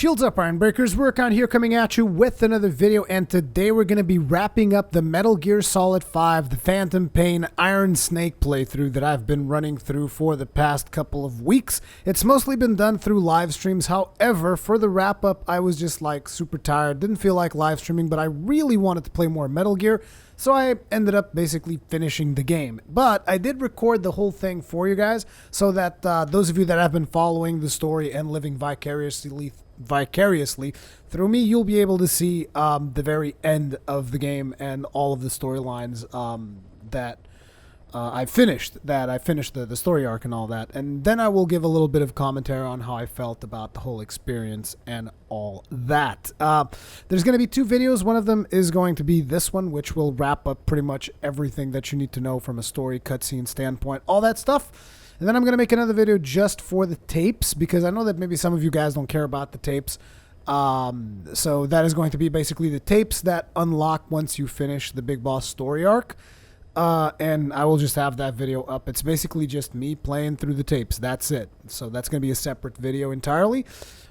Shields up, Iron Breakers. Rurikhan here, coming at you with another video, and today we're going to be wrapping up the Metal Gear Solid 5, the Phantom Pain Iron Snake playthrough that I've been running through for the past couple of weeks. It's mostly been done through live streams. However, for the wrap up, I was just like super tired, didn't feel like live streaming, but I really wanted to play more Metal Gear. So I ended up basically finishing the game. But I did record the whole thing for you guys so that those of you that have been following the story and living vicariously through me, you'll be able to see the very end of the game and all of the storylines that I finished. The story arc and all that. And then I will give a little bit of commentary on how I felt about the whole experience and all that. There's going to be two videos. One of them is going to be this one, which will wrap up pretty much everything that you need to know from a story, cutscene standpoint, all that stuff. And then I'm going to make another video just for the tapes, because I know that maybe some of you guys don't care about the tapes. So that is going to be basically the tapes that unlock once you finish the Big Boss story arc. And I will just have that video up. It's basically just me playing through the tapes. That's it. So that's going to be a separate video entirely.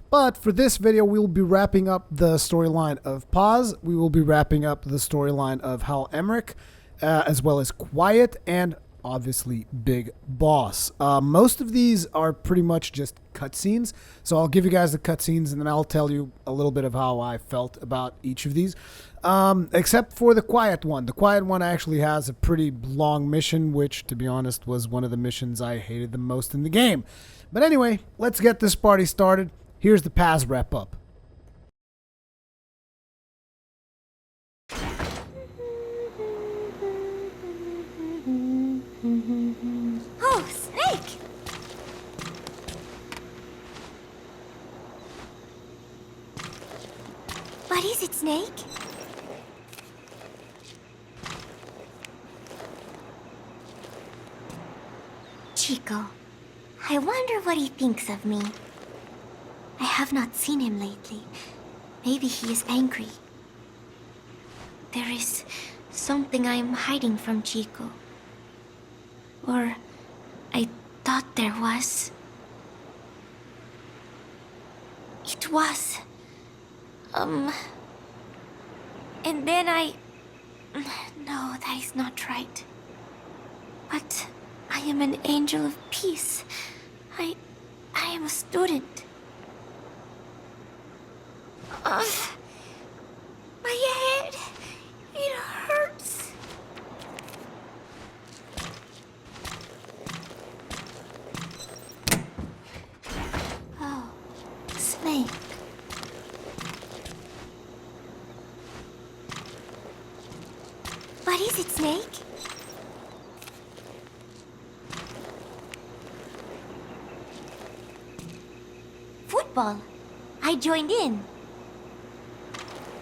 But for this video, we will be wrapping up the storyline of Paz. We will be wrapping up the storyline of Hal Emmerich, as well as Quiet, and obviously Big Boss. Most of these are pretty much just cutscenes, so I'll give you guys the cutscenes and then I'll tell you a little bit of how I felt about each of these, except for the Quiet one. The Quiet one actually has a pretty long mission, which to be honest was one of the missions I hated the most in the game. But anyway, let's get this party started. Here's the Paz wrap up. Oh, Snake! What is it, Snake? Chico, I wonder what he thinks of me. I have not seen him lately. Maybe he is angry. There is something I am hiding from Chico. Or I thought there was. It was. And then no, that is not right. But I am an angel of peace. I am a student. My head, it hurts. Snake. What is it, Snake? Football. I joined in.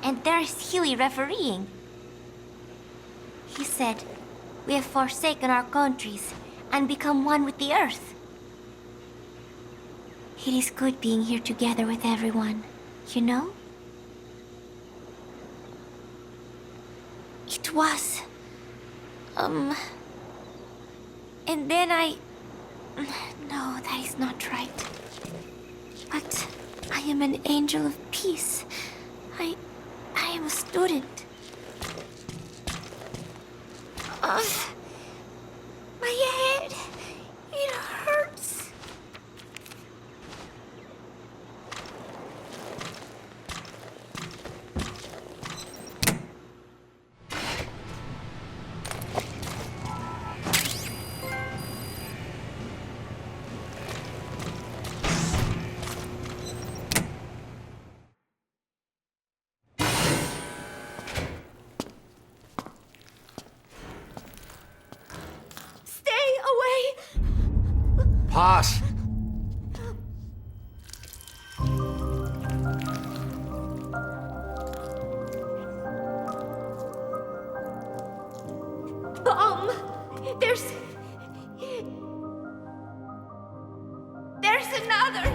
And there's Huey refereeing. He said, "We have forsaken our countries and become one with the earth." It is good being here together with everyone, you know? It was. And then no, that is not right. But I am an angel of peace. I am a student. My head, it hurts. Paz! There's another!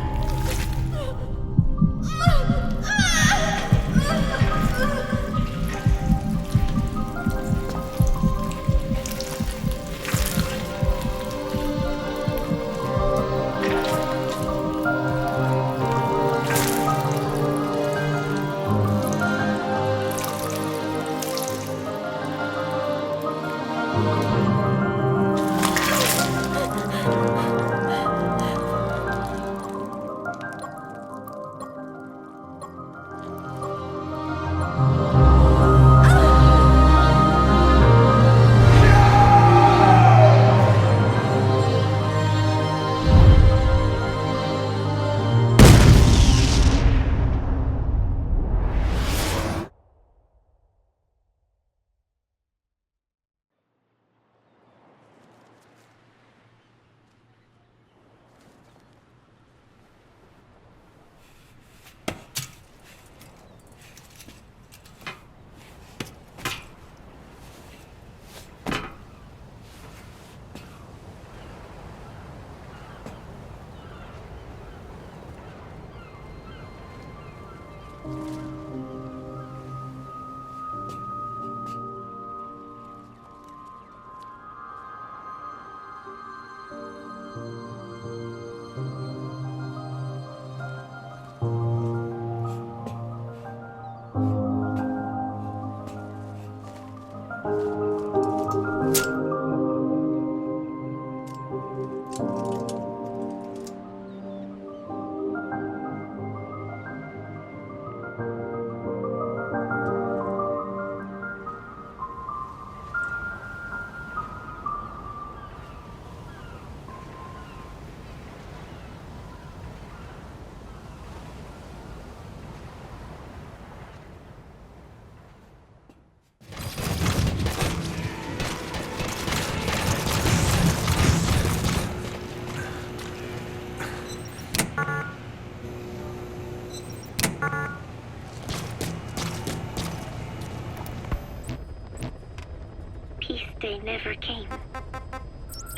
Peace day never came.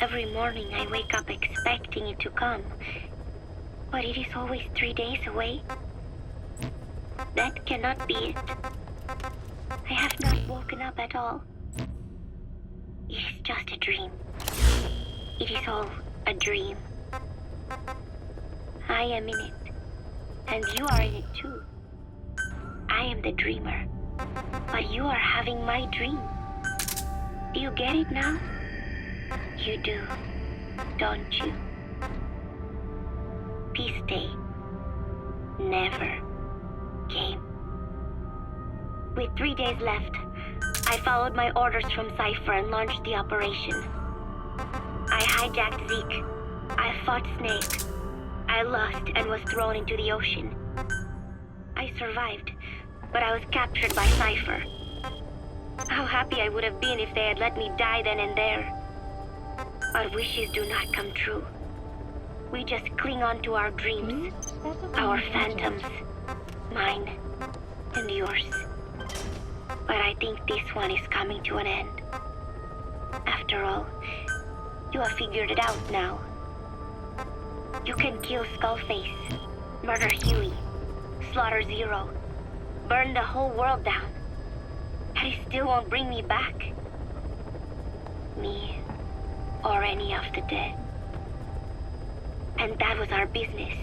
Every morning I wake up expecting it to come, but it is always 3 days away. That cannot be it. I have not woken up at all. It is just a dream. It is all a dream. I am in it, and you are in it too. I am the dreamer, but you are having my dream. Do you get it now? You do, don't you? Peace day never came. With 3 days left, I followed my orders from Cypher and launched the operation. I hijacked Zeke. I fought Snake. I lost and was thrown into the ocean. I survived, but I was captured by Cypher. How happy I would have been if they had let me die then and there. But wishes do not come true. We just cling on to our dreams, our phantoms, mine and yours. But I think this one is coming to an end. After all, you have figured it out now. You can kill Skullface, murder Huey, slaughter Zero, burn the whole world down. And it still won't bring me back. Me, or any of the dead. And that was our business.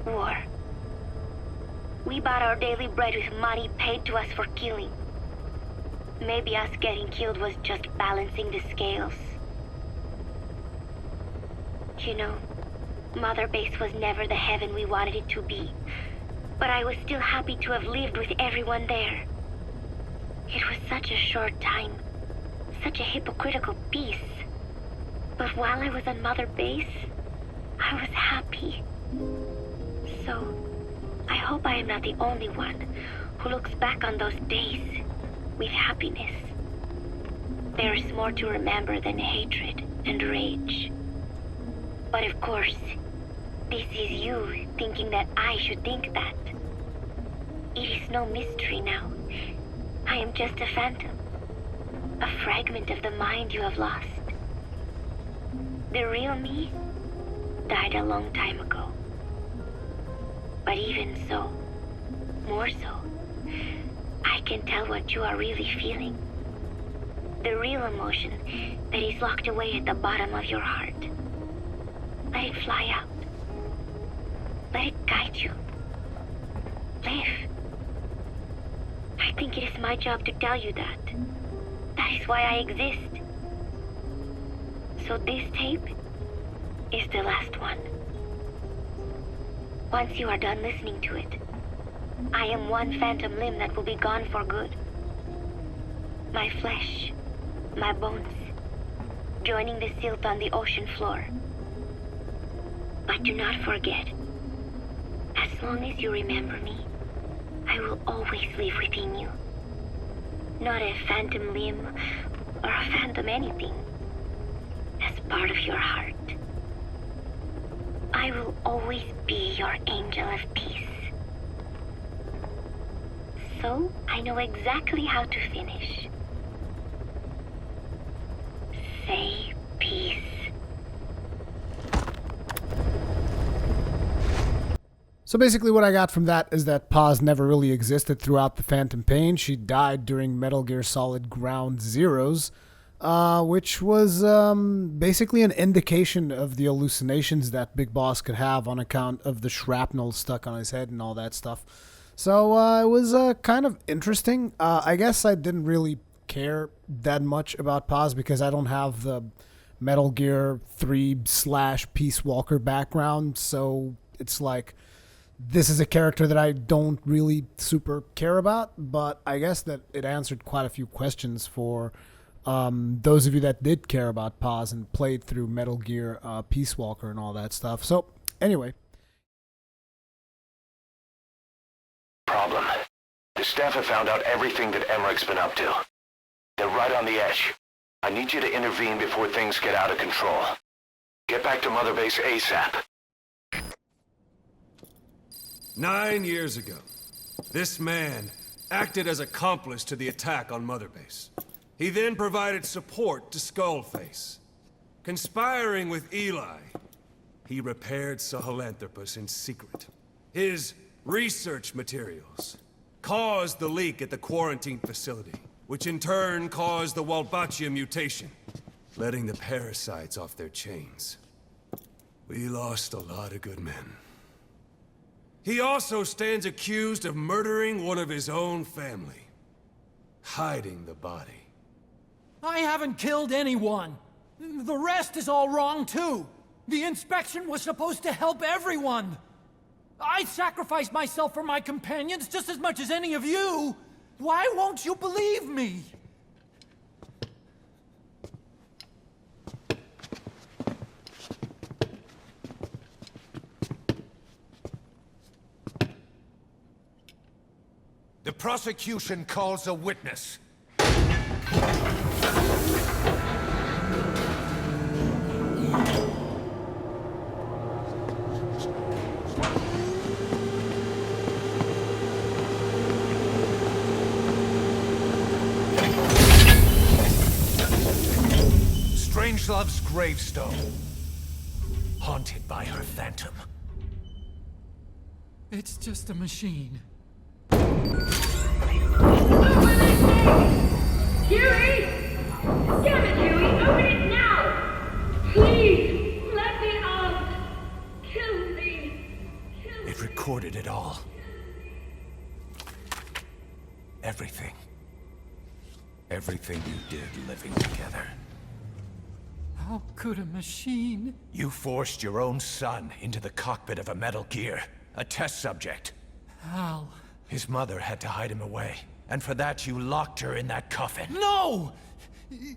War. We bought our daily bread with money paid to us for killing. Maybe us getting killed was just balancing the scales. You know, Mother Base was never the heaven we wanted it to be. But I was still happy to have lived with everyone there. It was such a short time, such a hypocritical peace. But while I was on Mother Base, I was happy. So, I hope I am not the only one who looks back on those days with happiness. There is more to remember than hatred and rage. But of course, this is you thinking that I should think that. It is no mystery now. I am just a phantom, a fragment of the mind you have lost. The real me died a long time ago. But even so, more so, I can tell what you are really feeling. The real emotion that is locked away at the bottom of your heart. Let it fly out. Let it guide you. Live. I think it is my job to tell you that. That is why I exist. So this tape is the last one. Once you are done listening to it, I am one phantom limb that will be gone for good. My flesh, my bones, joining the silt on the ocean floor. But do not forget, as long as you remember me, I will always live within you. Not a phantom limb or a phantom anything. As part of your heart. I will always be your angel of peace. So, I know exactly how to finish. Say peace. So basically what I got from that is that Paz never really existed throughout the Phantom Pain. She died during Metal Gear Solid Ground Zeroes, which was basically an indication of the hallucinations that Big Boss could have on account of the shrapnel stuck on his head and all that stuff. So it was kind of interesting. I guess I didn't really care that much about Paz because I don't have the Metal Gear 3/Peace Walker background, so it's like this is a character that I don't really super care about, but I guess that it answered quite a few questions for those of you that did care about Paz and played through Metal Gear Peace Walker and all that stuff. So anyway. Problem. The staff have found out everything that Emmerich's been up to. They're right on the edge. I need you to intervene before things get out of control. Get back to Mother Base ASAP. 9 years ago, this man acted as accomplice to the attack on Mother Base. He then provided support to Skullface. Conspiring with Eli, he repaired Sahelanthropus in secret. His research materials caused the leak at the quarantine facility, which in turn caused the Walbachia mutation, letting the parasites off their chains. We lost a lot of good men. He also stands accused of murdering one of his own family, hiding the body. I haven't killed anyone. The rest is all wrong, too. The inspection was supposed to help everyone. I sacrificed myself for my companions just as much as any of you. Why won't you believe me? The prosecution calls a witness. Strangelove's gravestone, haunted by her phantom. It's just a machine. Huey! Damn it, Huey! Open it now! Please! Let me out! Kill me! Kill me! It recorded it all. Everything. Everything you did living together. How could a machine? You forced your own son into the cockpit of a Metal Gear, a test subject. How? His mother had to hide him away, and for that you locked her in that coffin. No!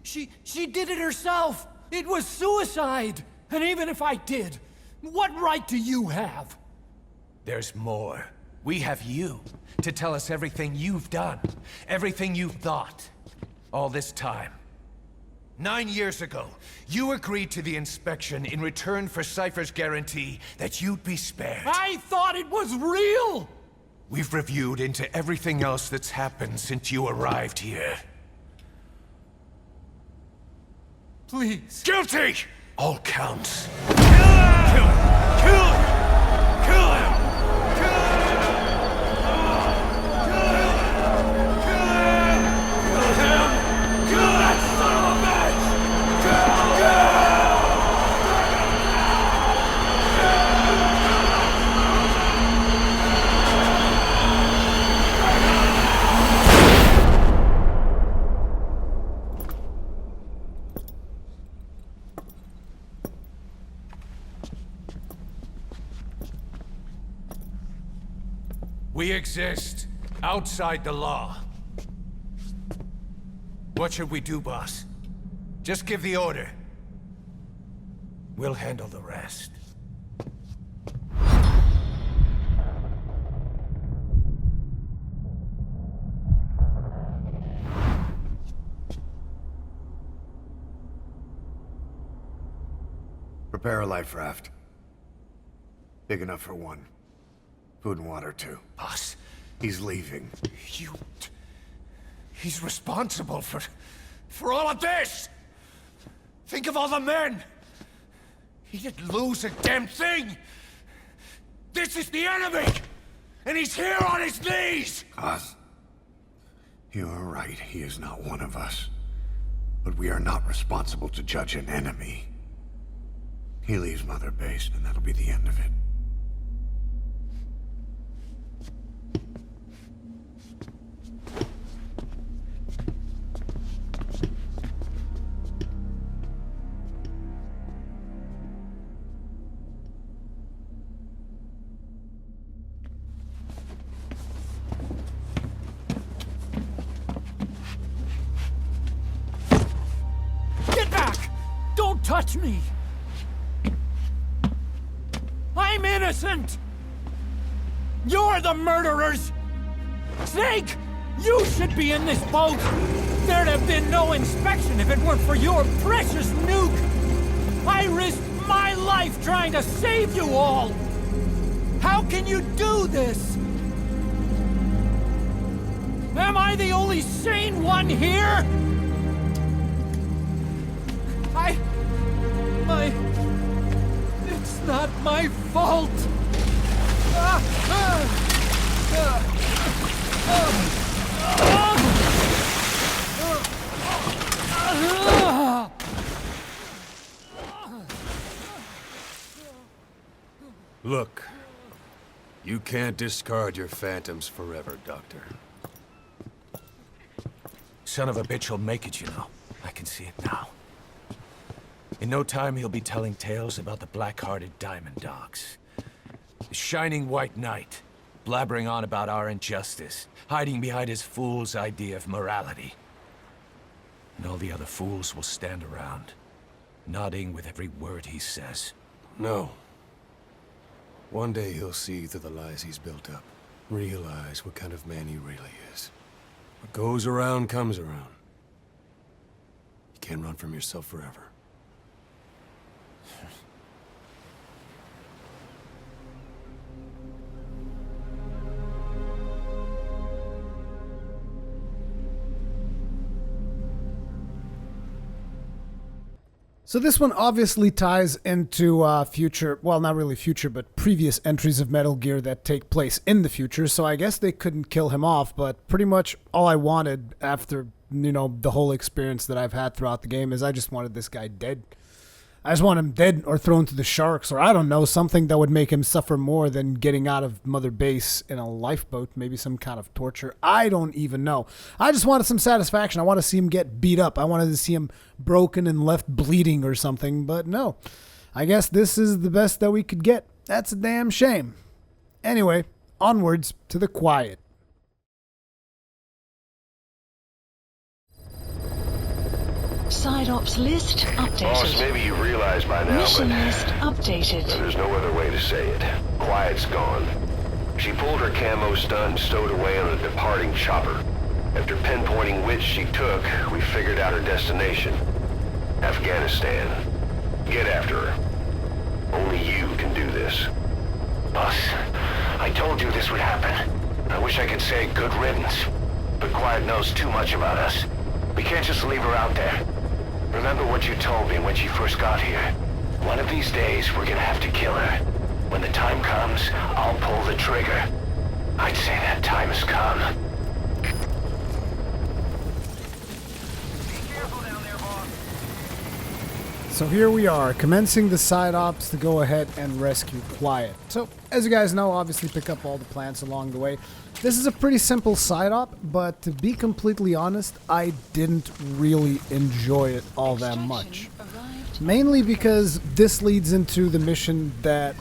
She did it herself! It was suicide! And even if I did, what right do you have? There's more. We have you to tell us everything you've done, everything you've thought, all this time. 9 years ago, you agreed to the inspection in return for Cypher's guarantee that you'd be spared. I thought it was real! We've reviewed into everything else that's happened since you arrived here. Please. Guilty! All counts. Kill him! Kill him! Kill him! Kill him! Kill him! Kill him! Kill that son of a bitch! Kill him! We exist outside the law. What should we do, boss? Just give the order. We'll handle the rest. Prepare a life raft. Big enough for one. Food and water, too. Boss, He's leaving. he's responsible for all of this! Think of all the men! He didn't lose a damn thing! This is the enemy! And he's here on his knees! Us? You are right, he is not one of us. But we are not responsible to judge an enemy. He leaves Mother Base, and that'll be the end of it. Get back! Don't touch me! I'm innocent! You're the murderers! Snake! You should be in this boat! There'd have been no inspection if it weren't for your precious nuke! I risked my life trying to save you all! How can you do this? Am I the only sane one here? It's not my fault! Look, you can't discard your phantoms forever, Doctor. Son of a bitch will make it, you know. I can see it now. In no time, he'll be telling tales about the black-hearted Diamond Dogs. The Shining White Knight, blabbering on about our injustice, hiding behind his fool's idea of morality. And all the other fools will stand around, nodding with every word he says. No. One day he'll see through the lies he's built up, realize what kind of man he really is. What goes around comes around. You can't run from yourself forever. So this one obviously ties into future, well, not really future, but previous entries of Metal Gear that take place in the future, so I guess they couldn't kill him off, but pretty much all I wanted after, you know, the whole experience that I've had throughout the game is I just wanted this guy dead. I just want him dead or thrown to the sharks, or I don't know, something that would make him suffer more than getting out of Mother Base in a lifeboat, maybe some kind of torture. I don't even know. I just wanted some satisfaction. I want to see him get beat up. I wanted to see him broken and left bleeding or something, but no. I guess this is the best that we could get. That's a damn shame. Anyway, onwards to the quiet. Side ops list updated. Boss, maybe you realize by now, Mission but list updated. there's no other way to say it. Quiet's gone. She pulled her camo stunt and stowed away on a departing chopper. After pinpointing which she took, we figured out her destination. Afghanistan. Get after her. Only you can do this. Boss, I told you this would happen. I wish I could say good riddance. But Quiet knows too much about us. We can't just leave her out there. Remember what you told me when she first got here. One of these days, we're gonna have to kill her. When the time comes, I'll pull the trigger. I'd say that time has come. So here we are, commencing the side ops to go ahead and rescue Quiet. So, as you guys know, obviously pick up all the plants along the way. This is a pretty simple side op, but to be completely honest, I didn't really enjoy it all that much. Mainly because this leads into the mission that,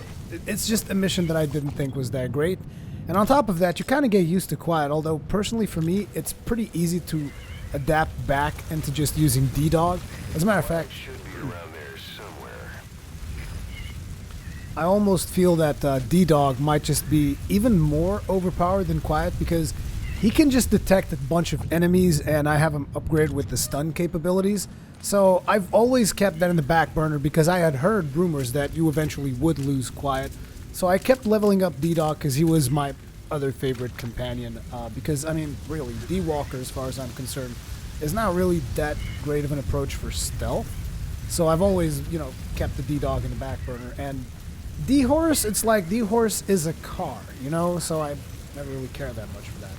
it's just a mission that I didn't think was that great. And on top of that, you kind of get used to quiet, although personally for me, it's pretty easy to adapt back into just using D-Dog. As a matter of fact, Should be around there somewhere. I almost feel that D-Dog might just be even more overpowered than Quiet because he can just detect a bunch of enemies and I have him upgraded with the stun capabilities. So I've always kept that in the back burner because I had heard rumors that you eventually would lose Quiet. So I kept leveling up D-Dog because he was my other favorite companion. Because, I mean, really, D-Walker, as far as I'm concerned, is not really that great of an approach for stealth. So I've always, you know, kept the D-Dog in the back burner. And D-Horse, it's like D-Horse is a car, you know? So I never really care that much for that.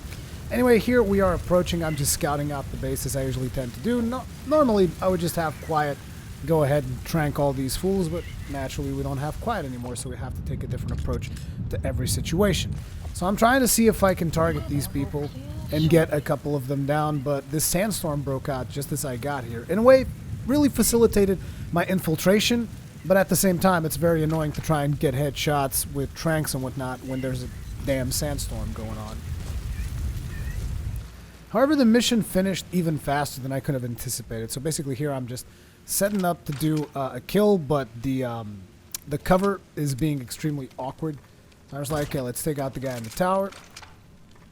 Anyway, here we are approaching. I'm just scouting out the base as I usually tend to do. No, normally, I would just have Quiet go ahead and trank all these fools, but naturally we don't have Quiet anymore, so we have to take a different approach to every situation. So I'm trying to see if I can target these people and get a couple of them down, but this sandstorm broke out just as I got here. In a way, really facilitated my infiltration, but at the same time, it's very annoying to try and get headshots with tranks and whatnot when there's a damn sandstorm going on. However, the mission finished even faster than I could have anticipated. So basically here I'm just setting up to do a kill, but the cover is being extremely awkward. So I was like, okay, let's take out the guy in the tower.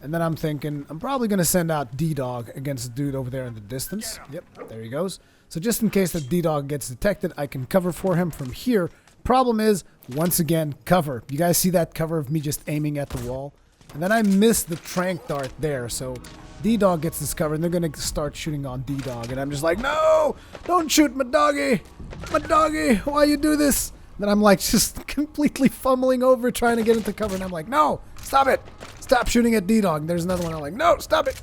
And then I'm thinking, I'm probably going to send out D-Dog against the dude over there in the distance. Yep, there he goes. So just in case that D-Dog gets detected, I can cover for him from here. Problem is, once again, cover. You guys see that cover of me just aiming at the wall? And then I missed the trank dart there, so D-Dog gets this cover, and they're going to start shooting on D-Dog. And I'm just like, no! Don't shoot my doggy! My doggy! Why you do this? Then I'm like just completely fumbling over trying to get into cover, and I'm like, no! Stop it! Stop shooting at D-Dog. There's another one. I'm like, no! Stop it!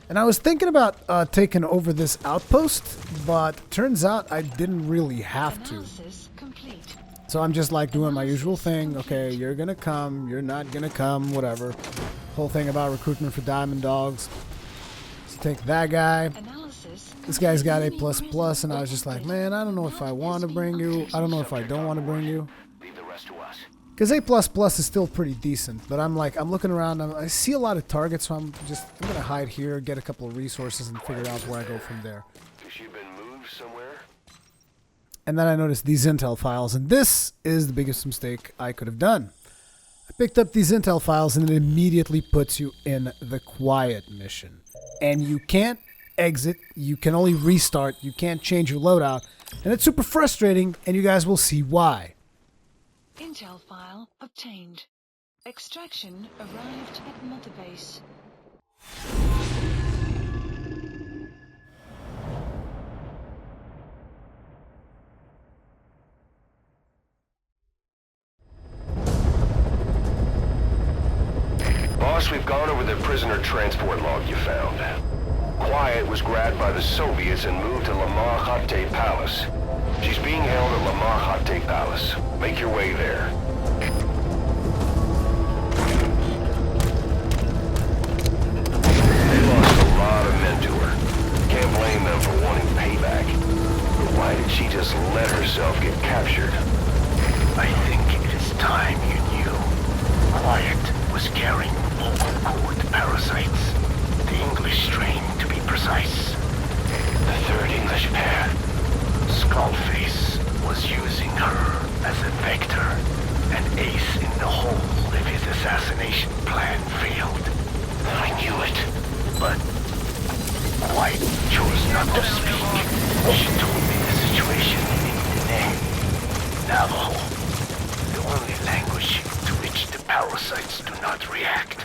And I was thinking about taking over this outpost, but turns out I didn't really have to. So I'm just like doing my usual thing. Okay, you're gonna come, you're not gonna come, whatever. Whole thing about recruitment for Diamond Dogs. Let's take that guy. This guy's got A++, and I was just like, man, I don't know if I want to bring you. I don't know if I don't want to bring you. Leave the rest to us. Because A++ is still pretty decent, but I'm like, I'm looking around, I see a lot of targets, so I'm gonna hide here, get a couple of resources, and figure out where I go from there. She been moved somewhere? And then I noticed these intel files, and this is the biggest mistake I could have done. I picked up these intel files, and it immediately puts you in the quiet mission. And you can't exit, you can only restart, you can't change your loadout, and it's super frustrating, and you guys will see why. Intel file obtained. Extraction arrived at Mother Base. Boss, we've gone over the prisoner transport log you found. Quiet was grabbed by the Soviets and moved to Lamar Khatte Palace. She's being held at Lamar Khatte Palace. Make your way there. They lost a lot of men to her. Can't blame them for wanting payback. But why did she just let herself get captured? I think it is time you knew. Quiet was carrying vocal cord parasites. The English strain, to be precise. The third English pair. Skullface was using her as a vector, an ace in the hole if his assassination plan failed. I knew it, but Quiet chose not to speak. She told me the situation in Navajo, the only language to which the parasites do not react.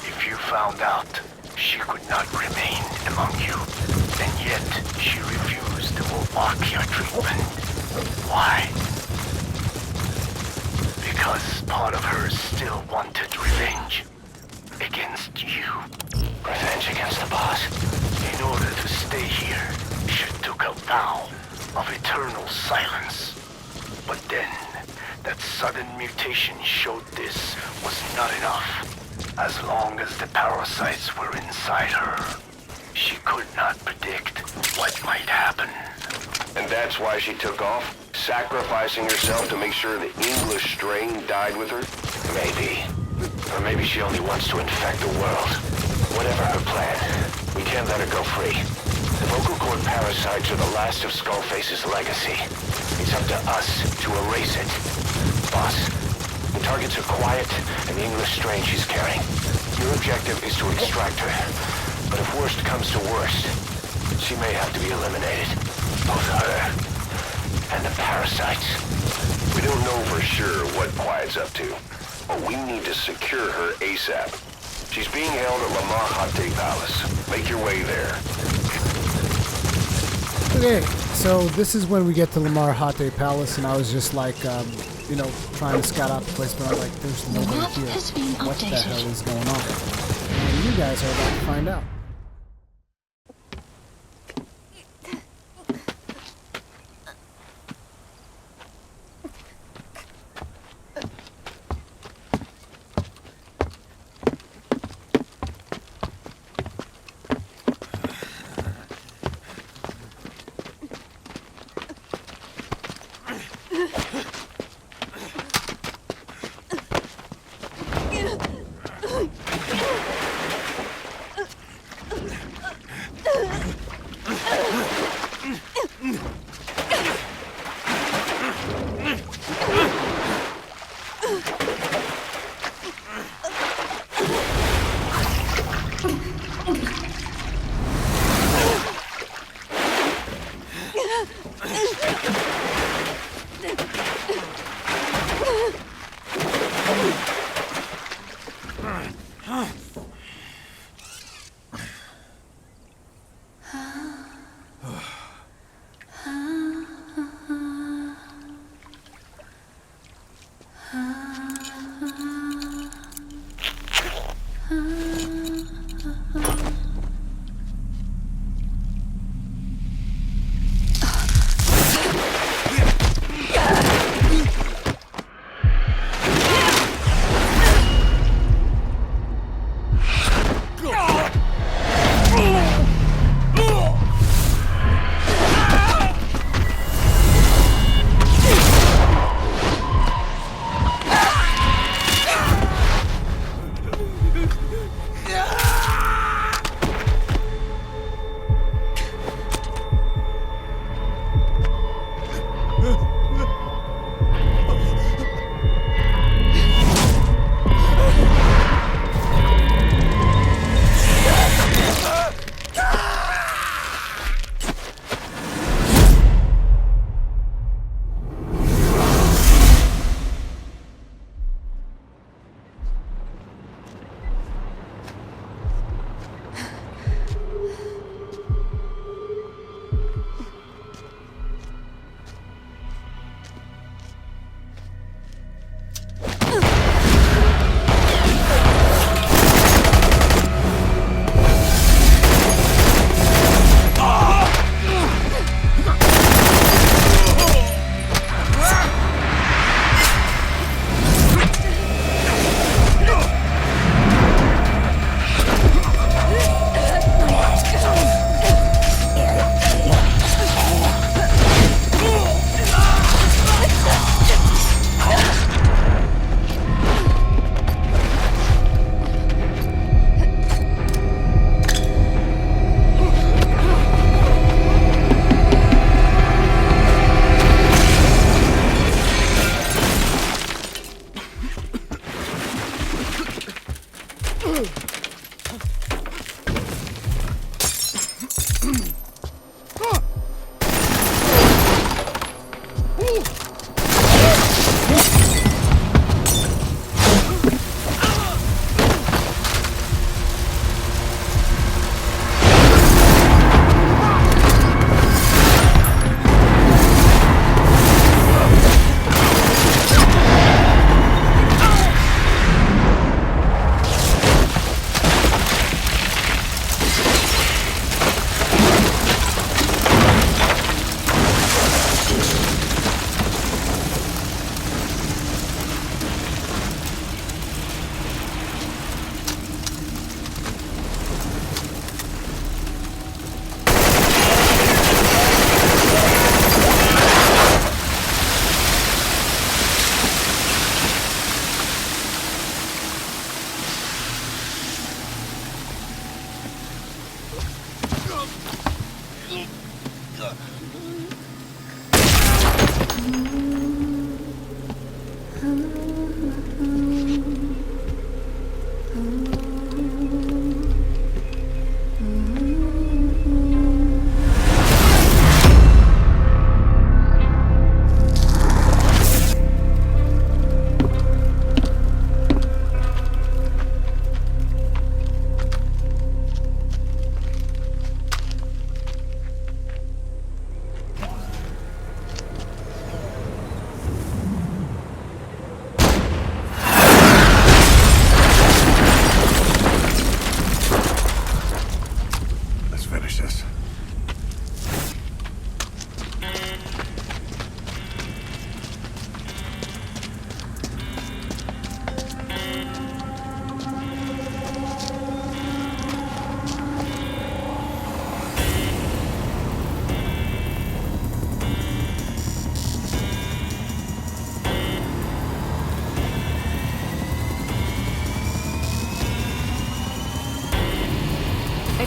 If you found out, she could not remain among you, and yet she refused the Wolbachia treatment. Why? Because part of her still wanted revenge. Against you. Revenge against the boss? In order to stay here, she took a vow of eternal silence. But then, that sudden mutation showed this was not enough. As long as the parasites were inside her, she could not predict what might happen. And that's why she took off? Sacrificing herself to make sure the English strain died with her? Maybe. Or maybe she only wants to infect the world. Whatever her plan, we can't let her go free. The vocal cord parasites are the last of Skullface's legacy. It's up to us to erase it. Boss, the targets are quiet and the English strain she's carrying. Your objective is to extract her. But if worst comes to worst, she may have to be eliminated. Both her and the parasites. We don't know for sure what Quiet's up to, but we need to secure her ASAP. She's being held at Lamar Hate Palace. Make your way there. Okay, so this is when we get to Lamar Hate Palace, and I was just like, you know, trying to scout out the place, but I'm like, there's nobody here. What the hell is going on? And you guys are about to find out.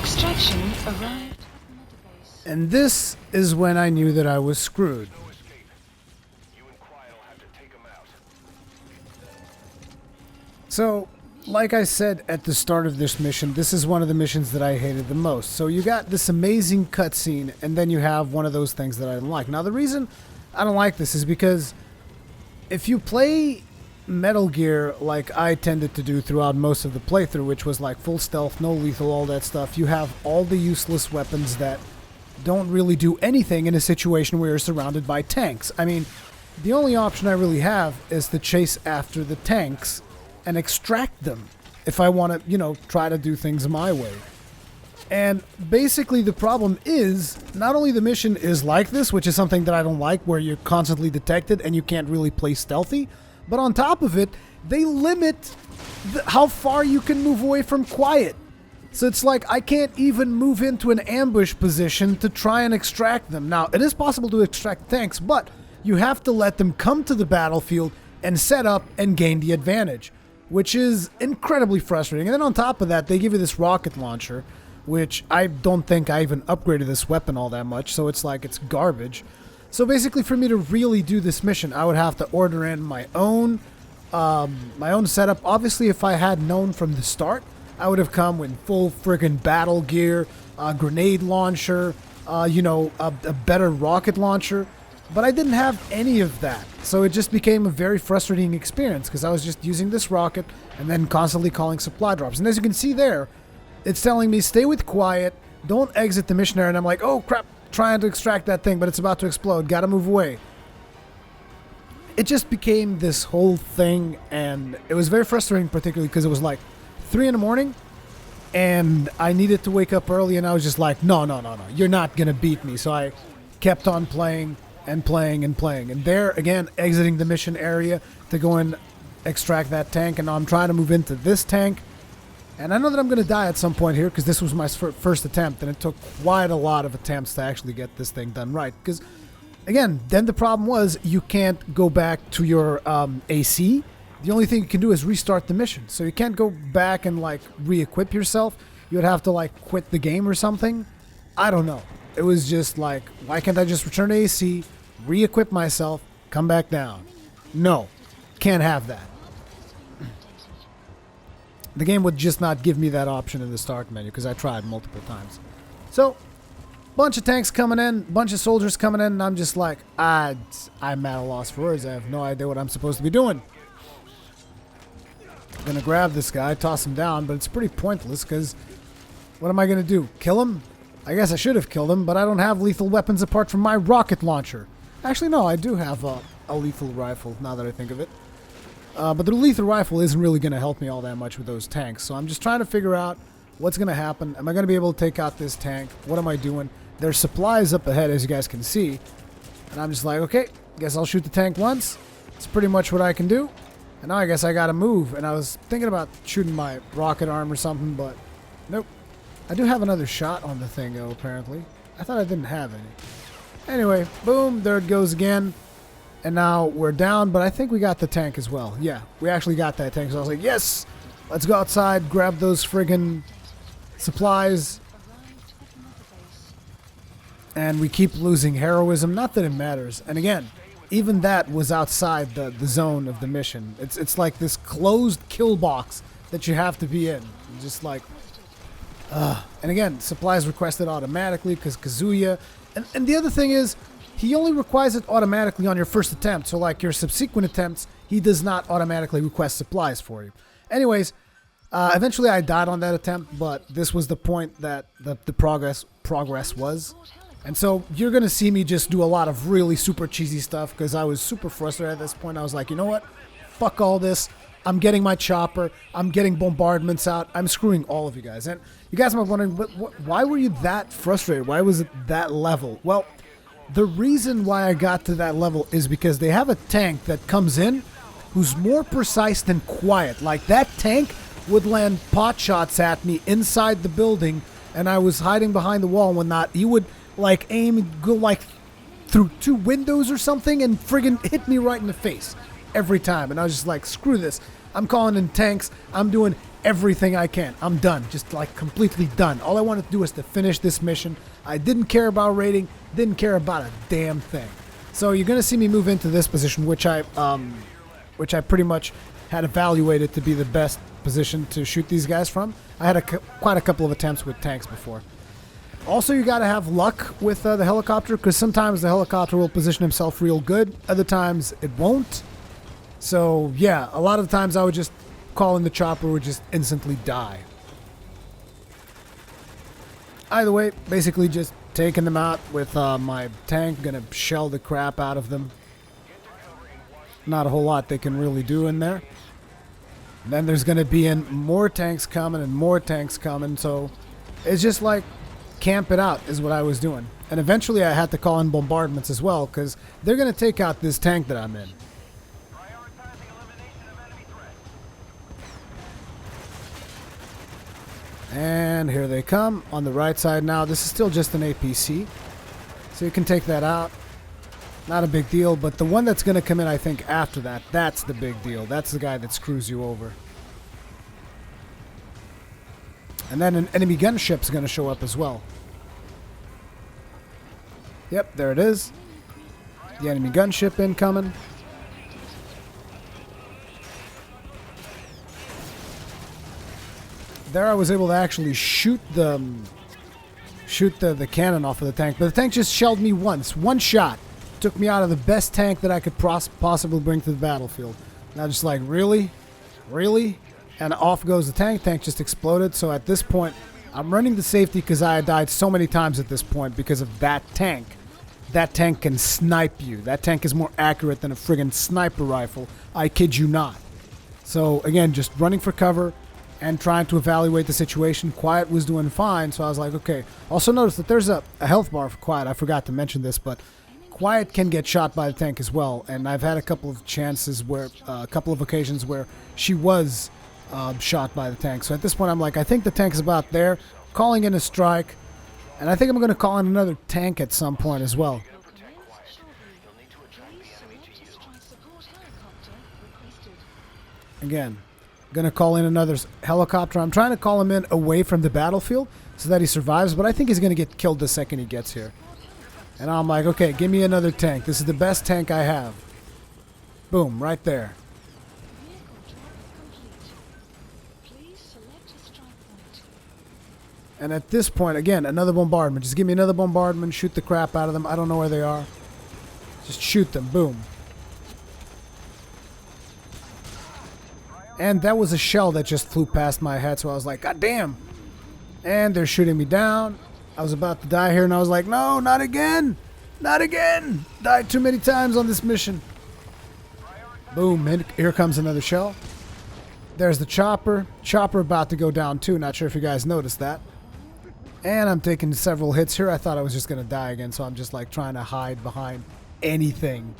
Extraction arrived at Mother Base. And this is when I knew that I was screwed. So, like I said at the start of this mission, this is one of the missions that I hated the most. So you got this amazing cutscene, and then you have one of those things that I don't like. Now, the reason I don't like this is because if you play Metal Gear like I tended to do throughout most of the playthrough, which was like full stealth, no lethal, all that stuff, you have all the useless weapons that don't really do anything in a situation where you're surrounded by tanks. I mean, the only option I really have is to chase after the tanks and extract them if I want to, you know, try to do things my way. And basically the problem is, not only the mission is like this, which is something that I don't like, where you're constantly detected and you can't really play stealthy, but on top of it, they limit how far you can move away from quiet. So it's like I can't even move into an ambush position to try and extract them. Now, it is possible to extract tanks, but you have to let them come to the battlefield and set up and gain the advantage, which is incredibly frustrating. And then on top of that, they give you this rocket launcher, which I don't think I even upgraded this weapon all that much, so it's like it's garbage. So basically, for me to really do this mission, I would have to order in my own setup. Obviously, if I had known from the start, I would have come with full friggin' battle gear, grenade launcher, a better rocket launcher. But I didn't have any of that, so it just became a very frustrating experience because I was just using this rocket and then constantly calling supply drops. And as you can see there, it's telling me stay with quiet, don't exit the mission area, and I'm like, oh crap, trying to extract that thing, but it's about to explode, gotta move away. It just became this whole thing, and it was very frustrating, particularly because it was like 3 in the morning, and I needed to wake up early, and I was just like, no, you're not gonna beat me. So I kept on playing and playing and playing, and there again, exiting the mission area to go and extract that tank, and now I'm trying to move into this tank, and I know that I'm going to die at some point here because this was my first attempt, and it took quite a lot of attempts to actually get this thing done right, because again, then the problem was you can't go back to your AC. The only thing you can do is restart the mission, so you can't go back and like re-equip yourself. You would have to like quit the game or something. I don't know. It was just like, why can't I just return to AC, re-equip myself, come back down? No, can't have that. The game would just not give me that option in the start menu because I tried multiple times. So, bunch of tanks coming in, bunch of soldiers coming in, and I'm just like, I'm at a loss for words. I have no idea what I'm supposed to be doing. I'm gonna grab this guy, toss him down, but it's pretty pointless because what am I gonna do? Kill him? I guess I should have killed him, but I don't have lethal weapons apart from my rocket launcher. Actually, no, I do have a lethal rifle, now that I think of it. But the lethal rifle isn't really going to help me all that much with those tanks. So I'm just trying to figure out what's going to happen. Am I going to be able to take out this tank? What am I doing? There's supplies up ahead, as you guys can see. And I'm just like, okay, guess I'll shoot the tank once. It's pretty much what I can do. And now I guess I got to move. And I was thinking about shooting my rocket arm or something, but nope. I do have another shot on the thing, though, apparently. I thought I didn't have any. Anyway, boom, there it goes again. And now we're down, but I think we got the tank as well. Yeah, we actually got that tank. So I was like, yes! Let's go outside, grab those friggin' supplies. And we keep losing heroism. Not that it matters. And again, even that was outside the zone of the mission. It's like this closed kill box that you have to be in. Just like... And again, supplies requested automatically because Kazuya... And the other thing is, he only requires it automatically on your first attempt. So like your subsequent attempts, he does not automatically request supplies for you. Anyways, eventually I died on that attempt, but this was the point that the progress was. And so you're going to see me just do a lot of really super cheesy stuff because I was super frustrated at this point. I was like, you know what? Fuck all this. I'm getting my chopper. I'm getting bombardments out. I'm screwing all of you guys. And you guys might be wondering, why were you that frustrated? Why was it that level? Well, the reason why I got to that level is because they have a tank that comes in who's more precise than quiet. Like, that tank would land pot shots at me inside the building, and I was hiding behind the wall and whatnot. He would, like, aim and go, like, through 2 windows or something and friggin' hit me right in the face every time. And I was just like, screw this. I'm calling in tanks. I'm doing everything I can. I'm done. Just like completely done. All I wanted to do was to finish this mission. I didn't care about raiding. Didn't care about a damn thing. So you're going to see me move into this position, which I pretty much had evaluated to be the best position to shoot these guys from. I had quite a couple of attempts with tanks before. Also, you got to have luck with the helicopter, because sometimes the helicopter will position himself real good. Other times it won't. So yeah, a lot of times I would just call in the chopper, would just instantly die. Either way, basically just taking them out with my tank. Gonna shell the crap out of them. Not a whole lot they can really do in there. And then there's gonna be more tanks coming and more tanks coming, so it's just like camp it out is what I was doing. And eventually I had to call in bombardments as well, because they're gonna take out this tank that I'm in. And here they come on the right side now. This is still just an APC, so you can take that out. Not a big deal, but the one that's going to come in, I think, after that, that's the big deal. That's the guy that screws you over. And then an enemy gunship's going to show up as well. Yep, there it is. The enemy gunship incoming. There I was able to actually shoot the cannon off of the tank, but the tank just shelled me once. One shot took me out of the best tank that I could possibly bring to the battlefield. And I was just like, really? Really? And off goes the tank. Tank just exploded. So at this point, I'm running the safety because I had died so many times at this point because of that tank. That tank can snipe you. That tank is more accurate than a friggin' sniper rifle. I kid you not. So again, just running for cover and trying to evaluate the situation. Quiet was doing fine, so I was like, okay. Also notice that there's a health bar for Quiet. I forgot to mention this, but Quiet can get shot by the tank as well. And I've had a couple of chances where, a couple of occasions where she was shot by the tank. So at this point, I'm like, I think the tank is about there. Calling in a strike. And I think I'm going to call in another tank at some point as well. Again, gonna call in another helicopter. I'm trying to call him in away from the battlefield so that he survives, but I think he's gonna get killed the second he gets here. And I'm like, okay, give me another tank. This is the best tank I have. Boom, right there. And at this point, again, another bombardment. Just give me another bombardment, shoot the crap out of them. I don't know where they are. Just shoot them, boom. And that was a shell that just flew past my head, so I was like, God damn. And they're shooting me down. I was about to die here, and I was like, no, not again. Not again. Died too many times on this mission. Boom, and here comes another shell. There's the chopper. Chopper about to go down too. Not sure if you guys noticed that. And I'm taking several hits here. I thought I was just going to die again, so I'm just like trying to hide behind anything.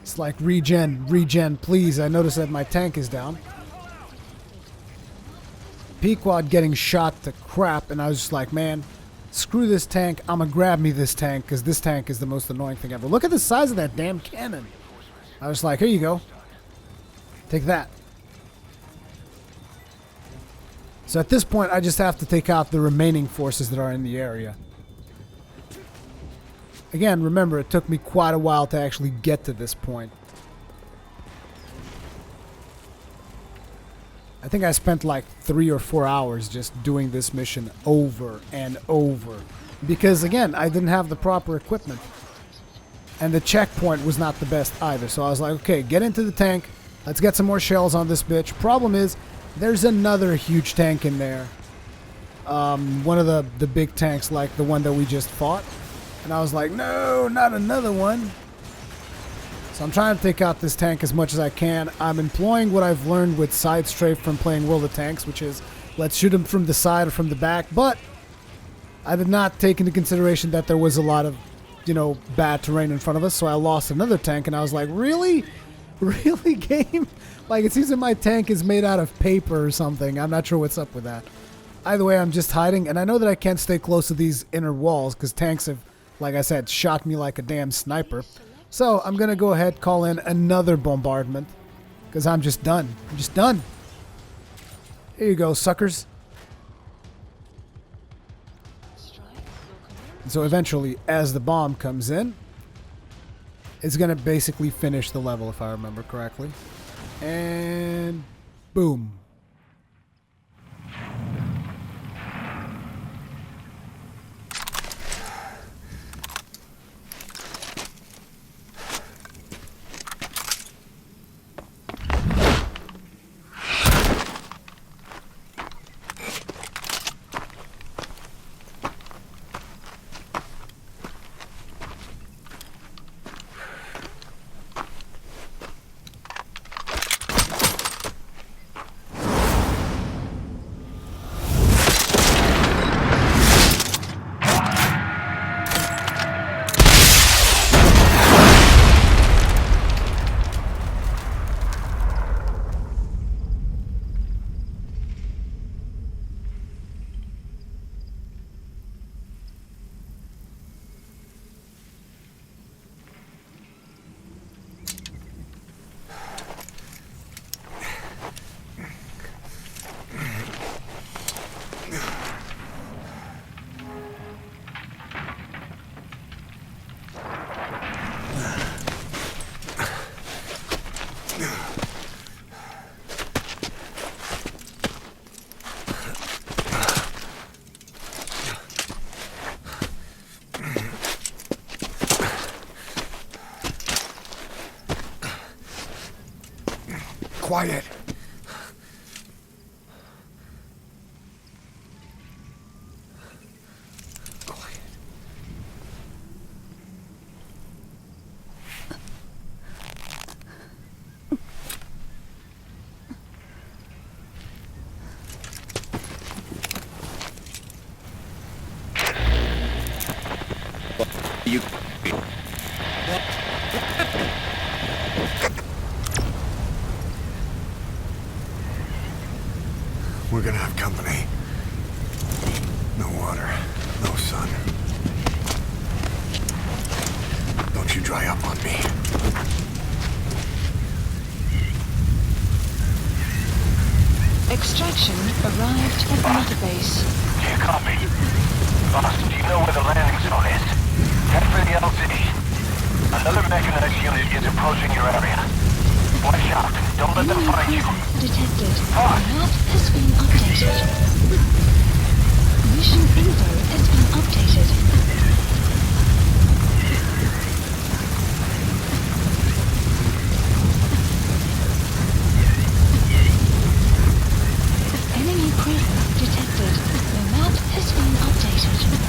It's like, regen, please. I noticed that my tank is down. Pequod getting shot to crap, and I was just like, man, screw this tank. I'm gonna grab me this tank, because this tank is the most annoying thing ever. Look at the size of that damn cannon. I was like, here you go. Take that. So at this point, I just have to take out the remaining forces that are in the area. Again, remember, it took me quite a while to actually get to this point. I think I spent like 3 or 4 hours just doing this mission over and over. Because, again, I didn't have the proper equipment. And the checkpoint was not the best either. So I was like, okay, get into the tank. Let's get some more shells on this bitch. Problem is, there's another huge tank in there. One of the big tanks, like the one that we just fought. And I was like, no, not another one. So I'm trying to take out this tank as much as I can. I'm employing what I've learned with side strafe from playing World of Tanks, which is let's shoot him from the side or from the back. But I did not take into consideration that there was a lot of, you know, bad terrain in front of us. So I lost another tank, and I was like, really? Really, game? Like, it seems that my tank is made out of paper or something. I'm not sure what's up with that. Either way, I'm just hiding, and I know that I can't stay close to these inner walls because tanks have, like I said, shot me like a damn sniper. So I'm going to go ahead, call in another bombardment because I'm just done. I'm just done. Here you go, suckers. So eventually, as the bomb comes in, it's going to basically finish the level, if I remember correctly. And boom. Quiet. You... We're gonna have company. No water, no sun. Don't you dry up on me. Extraction arrived at the mother base. Do you copy? Boss, do you know where the landing zone is? Head for the LZ. Another mechanized unit is approaching your area. Watch out. Don't let them find you. Detected. The map has been updated. Mission info has been updated. Enemy presence detected. The map has been updated.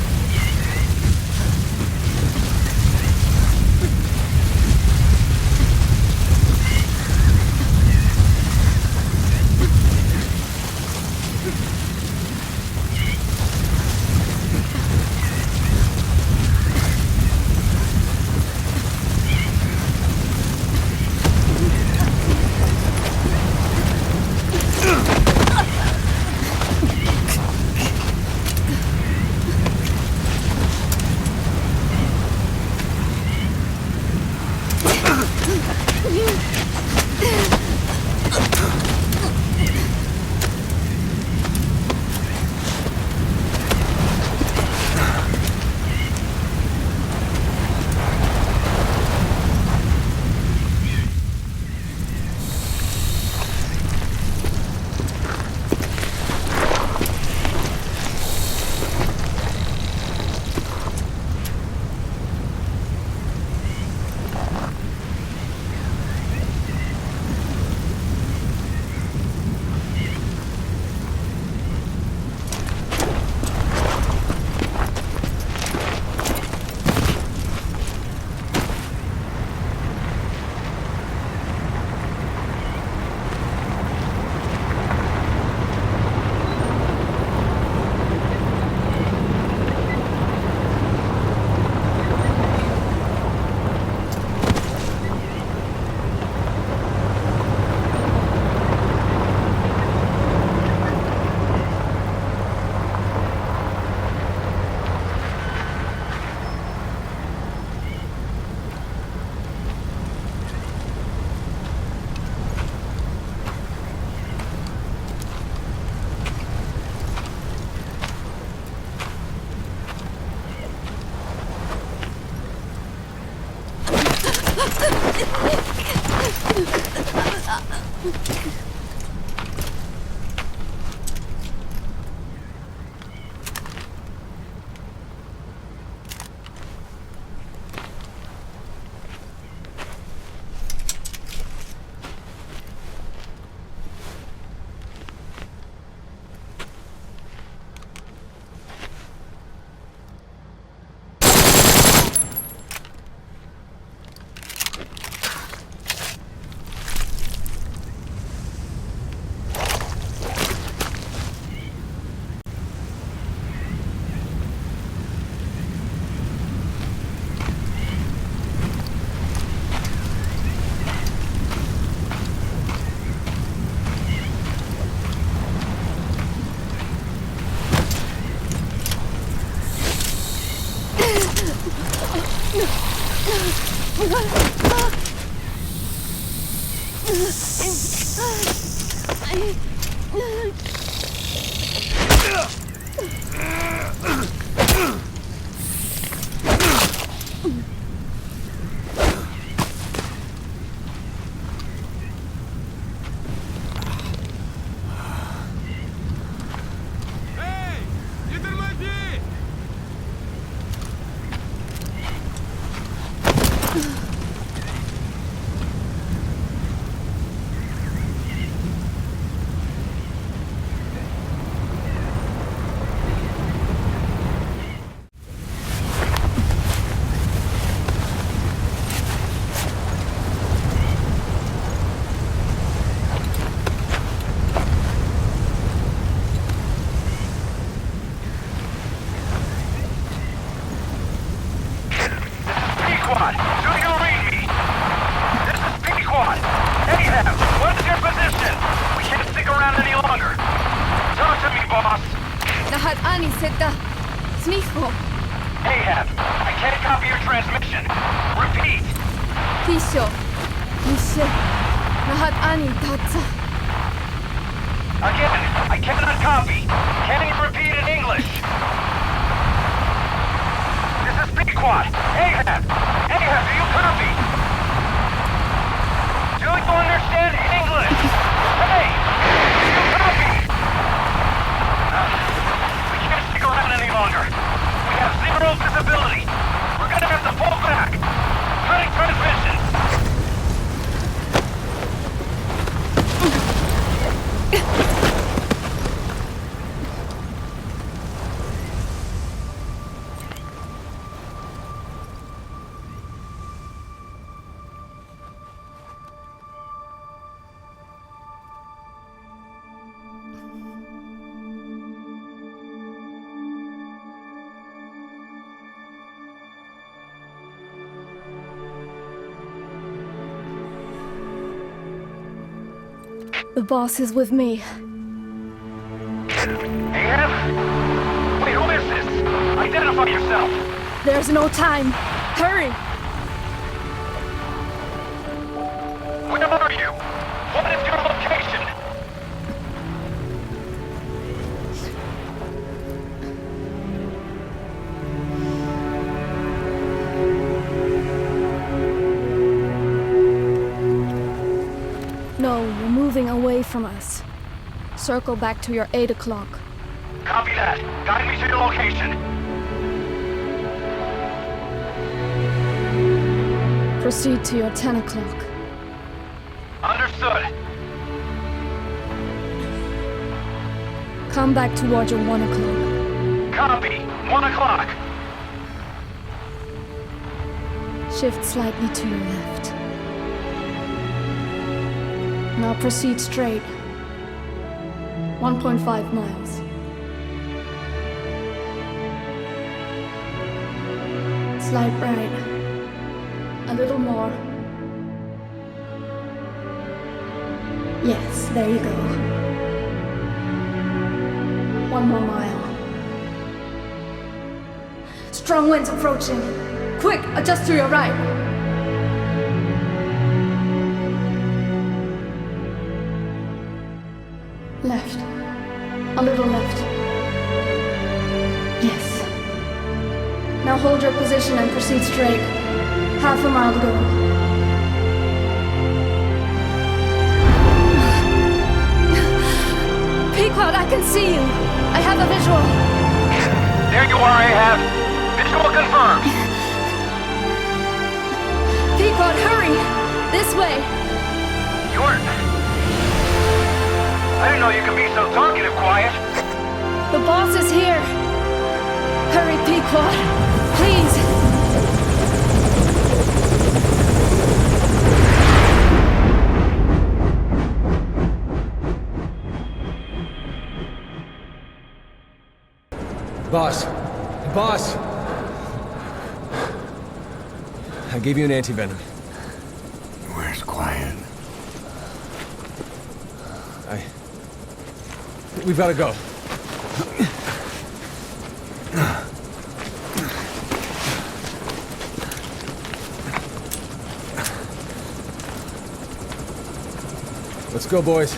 The boss is with me. Ahab? Wait, who is this? Identify yourself! There's no time. Hurry! Where are you? What is your location? No, you're moving away from us. Circle back to your 8 o'clock. Copy that. Guide me to your location. Proceed to your 10 o'clock. Understood. Come back towards your 1 o'clock. Copy. 1 o'clock. Shift slightly to your left. Now proceed straight. 1.5 miles. Slide right. A little more. Yes, there you go. 1 more mile. Strong winds approaching. Quick, adjust to your right. Left. A little left. Yes. Now hold your position and proceed straight. Half a mile to go. Pequod, I can see you. I have a visual. There you are, Ahab. Visual confirmed. Pequod, hurry! This way. I didn't know you could be so talkative, Quiet. The boss is here. Hurry, Pequod. Please. Boss. Boss! I gave you an antivenom. Where's Quiet? We've got to go. Let's go, boys.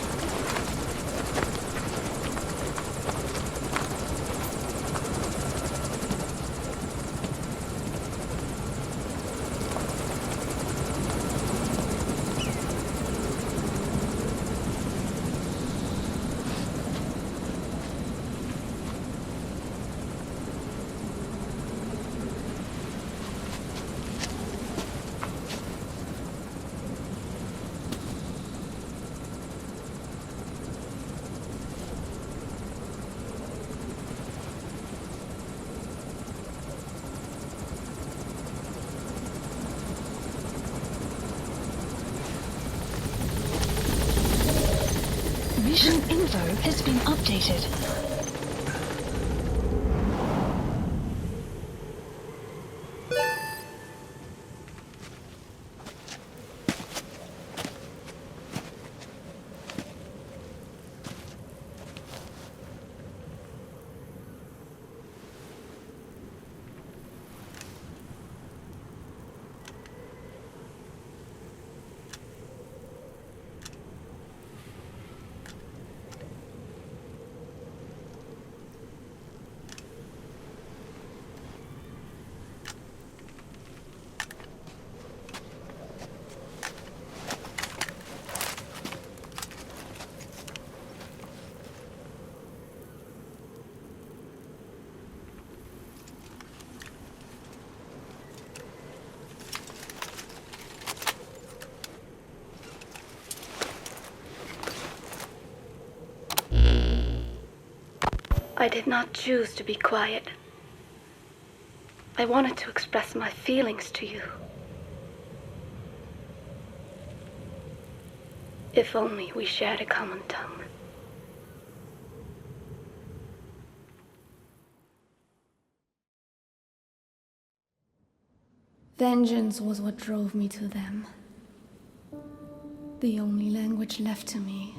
Mission info has been updated. I did not choose to be quiet. I wanted to express my feelings to you. If only we shared a common tongue. Vengeance was what drove me to them. The only language left to me,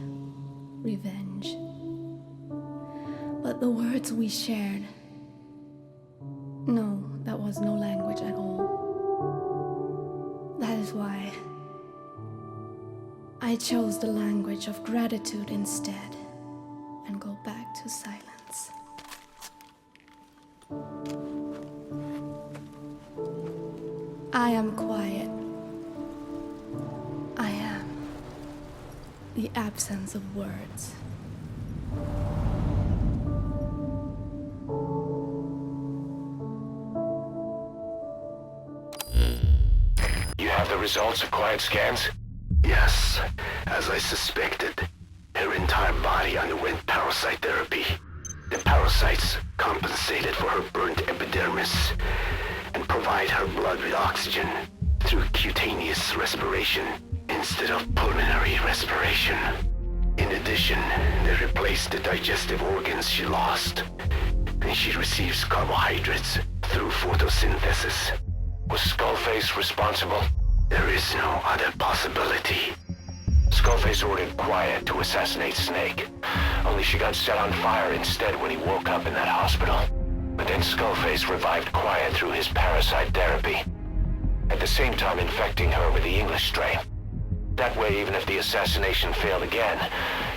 revenge. But the words we shared, no, that was no language at all. That is why I chose the language of gratitude instead and go back to silence. I am quiet. I am the absence of words. You have the results of quiet scans? Yes, as I suspected. Her entire body underwent parasite therapy. The parasites compensated for her burnt epidermis and provide her blood with oxygen through cutaneous respiration instead of pulmonary respiration. In addition, they replaced the digestive organs she lost, and she receives carbohydrates through photosynthesis. Was Skullface responsible? There is no other possibility. Skullface ordered Quiet to assassinate Snake. Only she got set on fire instead when he woke up in that hospital. But then Skullface revived Quiet through his parasite therapy, at the same time infecting her with the English strain. That way, even if the assassination failed again,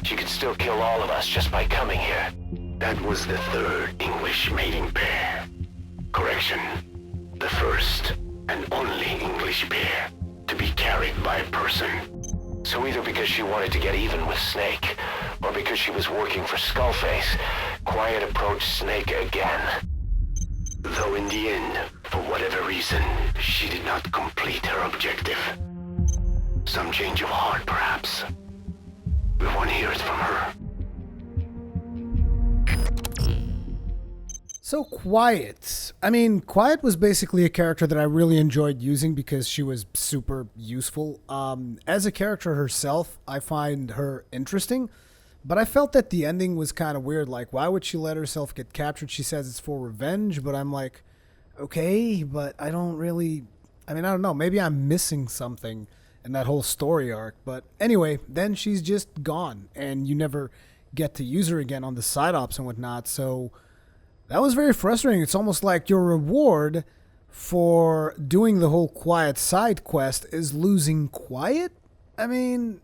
she could still kill all of us just by coming here. That was the third English mating pair. Correction. The first and only English pair to be carried by a person. So either because she wanted to get even with Snake, or because she was working for Skullface, Quiet approached Snake again. Though in the end, for whatever reason, she did not complete her objective. Some change of heart, perhaps. We want to hear it from her. So Quiet. I mean, Quiet was basically a character that I really enjoyed using because she was super useful. As a character herself, I find her interesting, but I felt that the ending was kind of weird. Like, why would she let herself get captured? She says it's for revenge, but I'm like, okay, but I don't really... I mean, I don't know. Maybe I'm missing something in that whole story arc. But anyway, then she's just gone, and you never get to use her again on the side ops and whatnot, so... That was very frustrating. It's almost like your reward for doing the whole Quiet side quest is losing Quiet? I mean,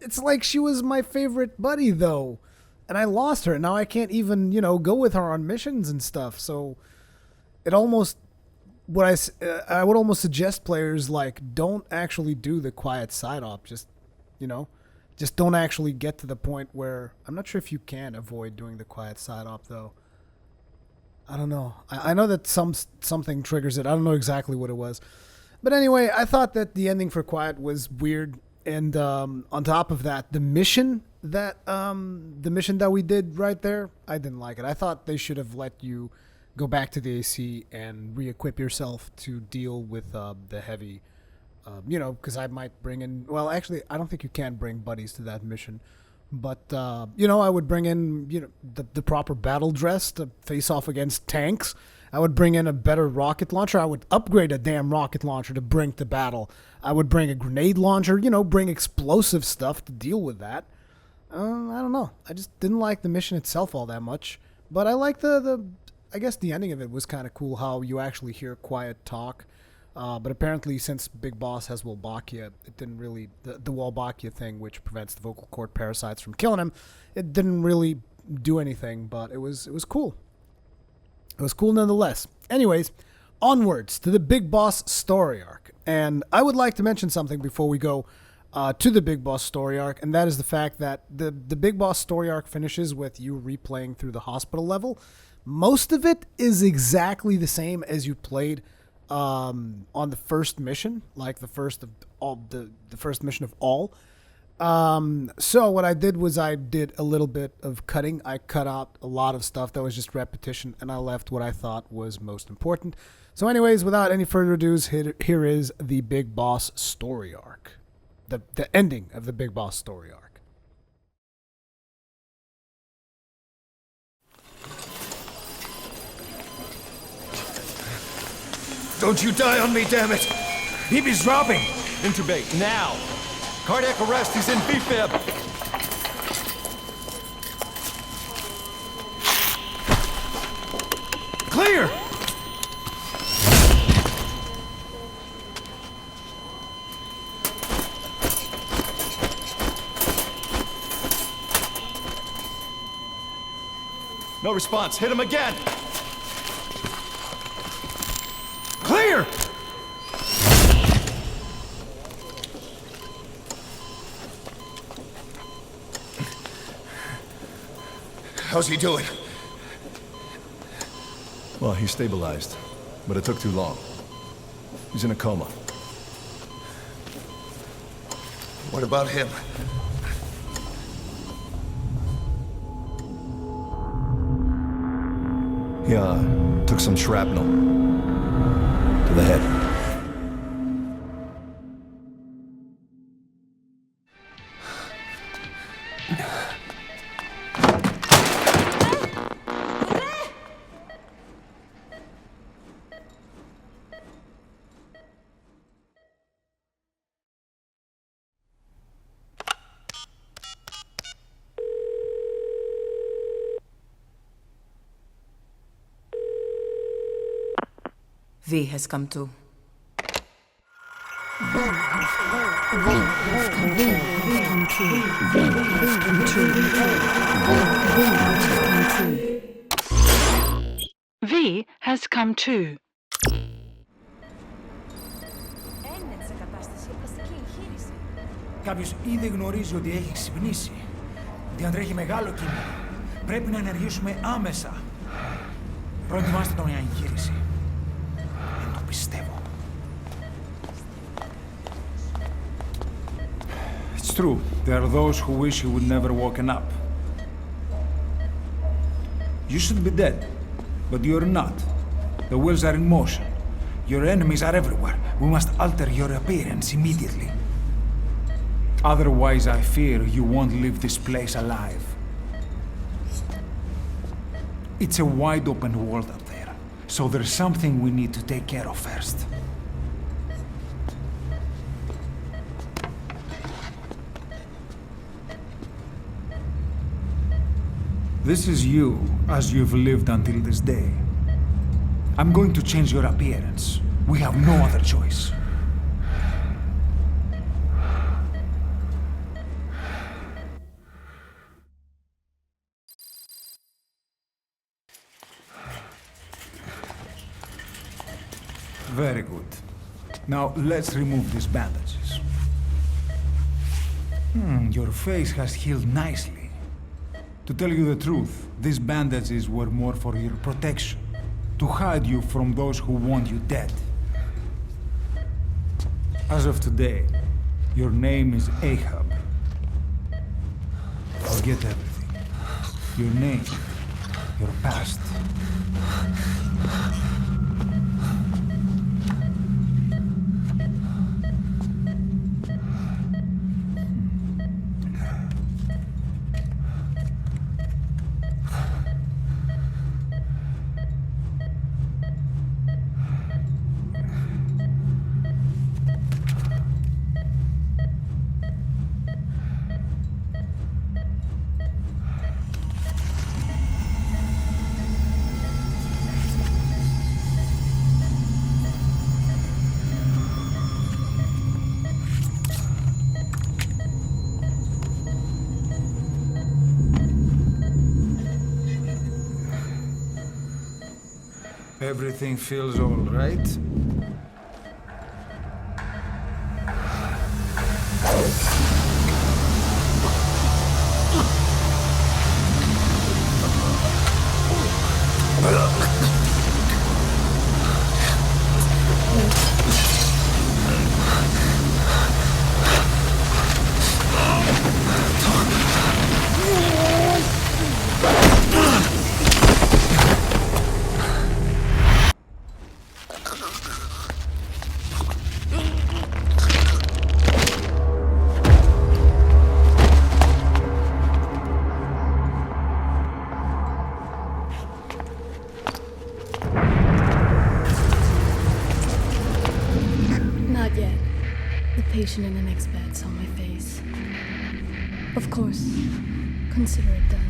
it's like she was my favorite buddy, though. And I lost her. Now I can't even, go with her on missions and stuff. So it almost... I would almost suggest players, like, don't actually do the quiet side op. Just don't actually get to the point where... I'm not sure if you can avoid doing the quiet side op, though. I don't know. I know that something triggers it. I don't know exactly what it was. But anyway, I thought that the ending for Quiet was weird. And on top of that, the mission that we did right there, I didn't like it. I thought they should have let you go back to the AC and re-equip yourself to deal with the heavy, because I might bring in... Well, actually, I don't think you can bring buddies to that mission. But, I would bring in, the proper battle dress to face off against tanks. I would bring in a better rocket launcher. I would upgrade a damn rocket launcher to bring to battle. I would bring a grenade launcher, bring explosive stuff to deal with that. I don't know. I just didn't like the mission itself all that much. But I like I guess the ending of it was kind of cool, how you actually hear Quiet talk. But apparently, since Big Boss has Wolbachia, it didn't really... The Wolbachia thing, which prevents the vocal cord parasites from killing him, it didn't really do anything, but it was cool. It was cool nonetheless. Anyways, onwards to the Big Boss story arc. And I would like to mention something before we go to the Big Boss story arc, and that is the fact that the Big Boss story arc finishes with you replaying through the hospital level. Most of it is exactly the same as you played on the first mission, like the first mission of all. So what I did was I did a little bit of cutting. I cut out a lot of stuff that was just repetition, and I left what I thought was most important. So anyways, without any further ado, here is the Big Boss story arc. The ending of the Big Boss story arc. Don't you die on me, damn it! He's dropping! Intubate, now! Cardiac arrest, he's in BFib! Clear! No response, hit him again! Clear! How's he doing? Well, he's stabilized, but it took too long. He's in a coma. What about him? He took some shrapnel to the head. V has come to. V has come to. Κάποιος ήδη γνωρίζει ότι έχει ξυπνήσει. Διαντρέχει μεγάλο κίνημα. Πρέπει να ενεργήσουμε άμεσα. Προετοιμάστε τον για εγχείρηση. Δεν το πιστεύω. It's true. There are those who wish you would never woken up. You should be dead, but you're not. The wheels are in motion. Your enemies are everywhere. We must alter your appearance immediately. Otherwise, I fear you won't leave this place alive. It's a wide open world up there, so there's something we need to take care of first. This is you, as you've lived until this day. I'm going to change your appearance. We have no other choice. Very good. Now, let's remove these bandages. Your face has healed nicely. To tell you the truth, these bandages were more for your protection. To hide you from those who want you dead. As of today, your name is Ahab. Forget everything. Your name, your past. Everything feels all right? Not yet. The patient in the next bed saw my face. Of course. Consider it done.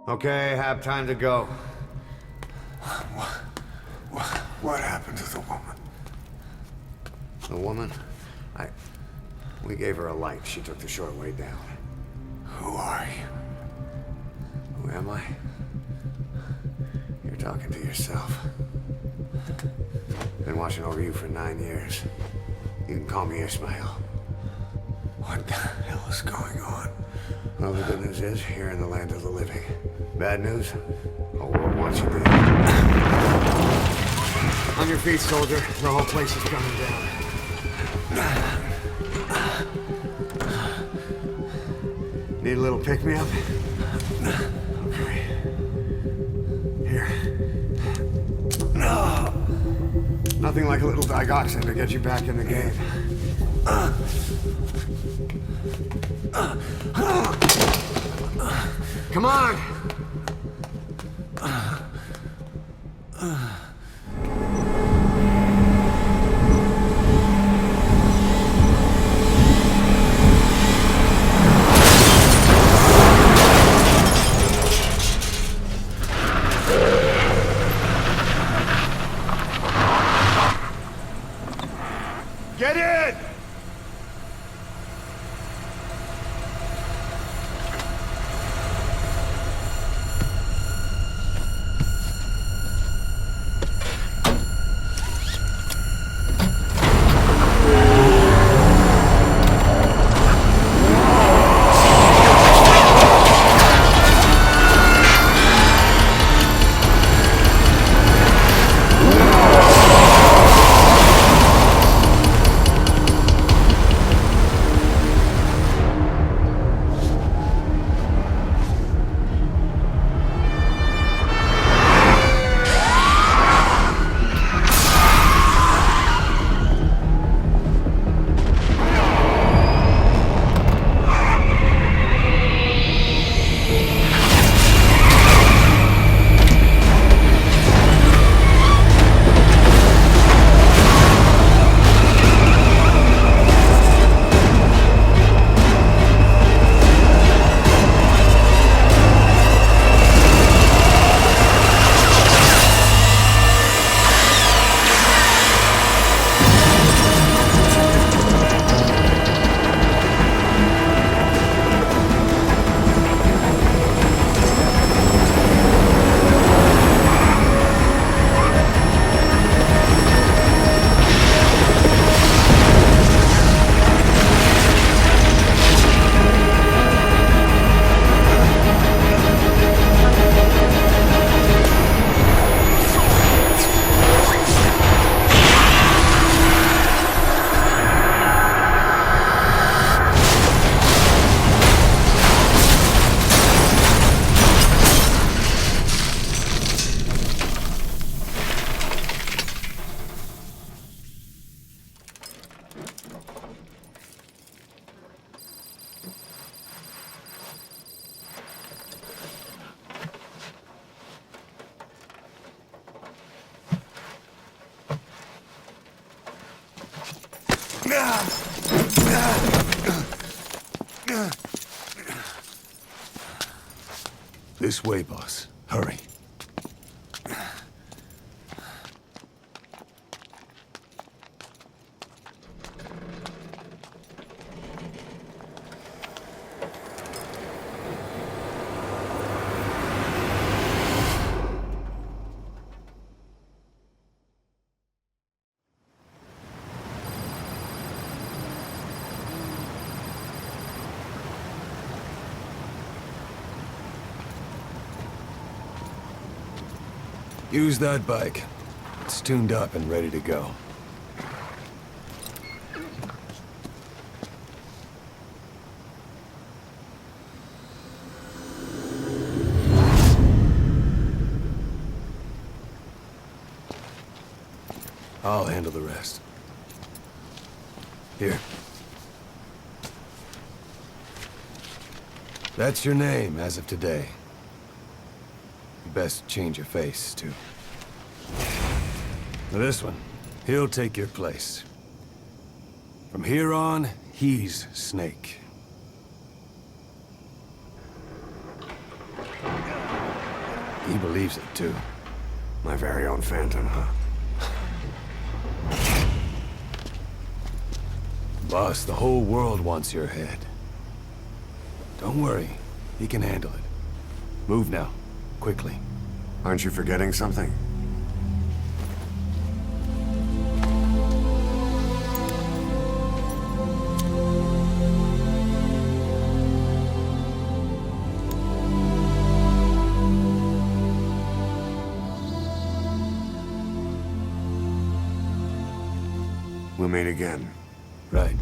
Okay, have time to go. What happened to the woman? The woman? We gave her a light. She took the short way down. Who are you? Who am I? You're talking to yourself. Been watching over you for 9 years. You can call me Ismail. What the hell is going on? Well, the good news is, you're in the land of the living. Bad news? The whole world wants you dead. On your feet, soldier. The whole place is coming down. Need a little pick-me-up? Okay. Here. Nothing like a little digoxin to get you back in the game. Come on! Get in! This way, boss. Hurry. Use that bike. It's tuned up and ready to go. I'll handle the rest. Here. That's your name as of today. You best change your face, too. Now this one, he'll take your place. From here on, he's Snake. He believes it, too. My very own Phantom, huh? Boss, the whole world wants your head. Don't worry, he can handle it. Move now, quickly. Aren't you forgetting something? We'll meet again. Right.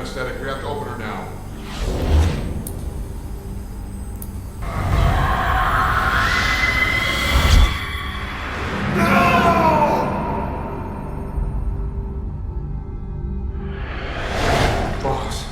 anesthetic. We have to open her now. Boss.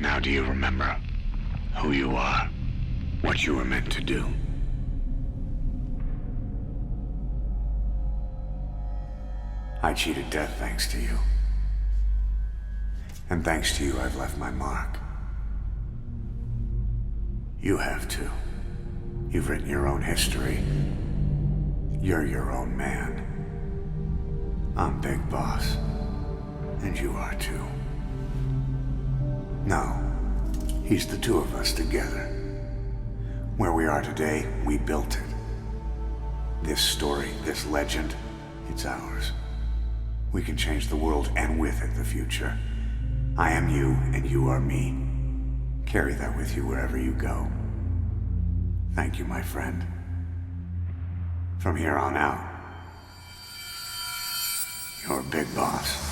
Now do you remember who you are? What you were meant to do? I cheated death thanks to you. And thanks to you, I've left my mark. You have too. You've written your own history. You're your own man. I'm Big Boss. And you are too. No, he's the two of us together. Where we are today, we built it. This story, this legend, it's ours. We can change the world and with it the future. I am you and you are me. Carry that with you wherever you go. Thank you, my friend. From here on out, you're Big Boss.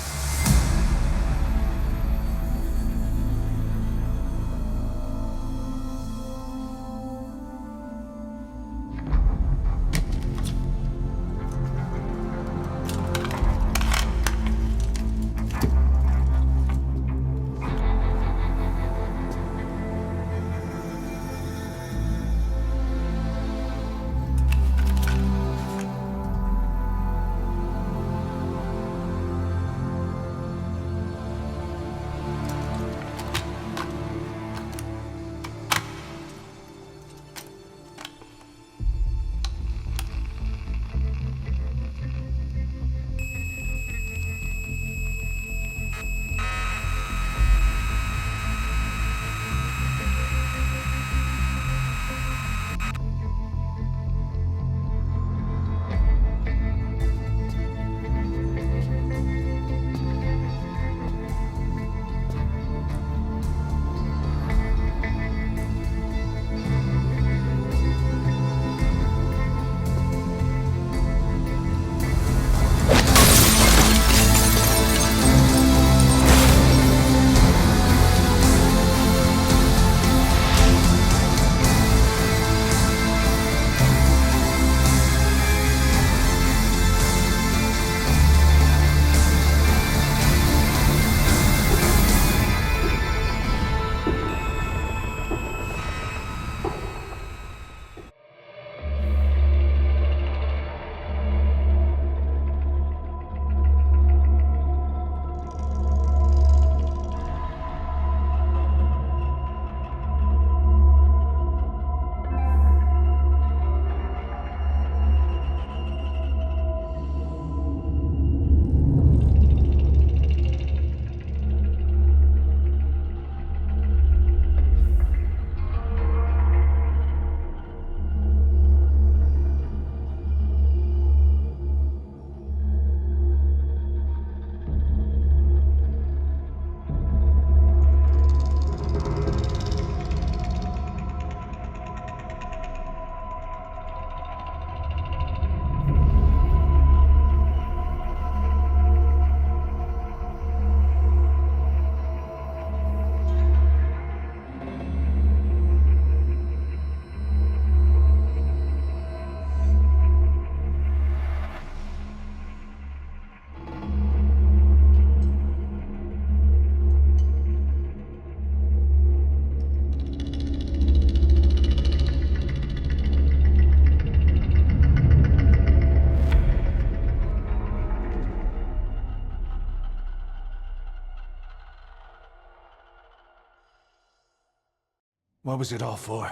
What was it all for?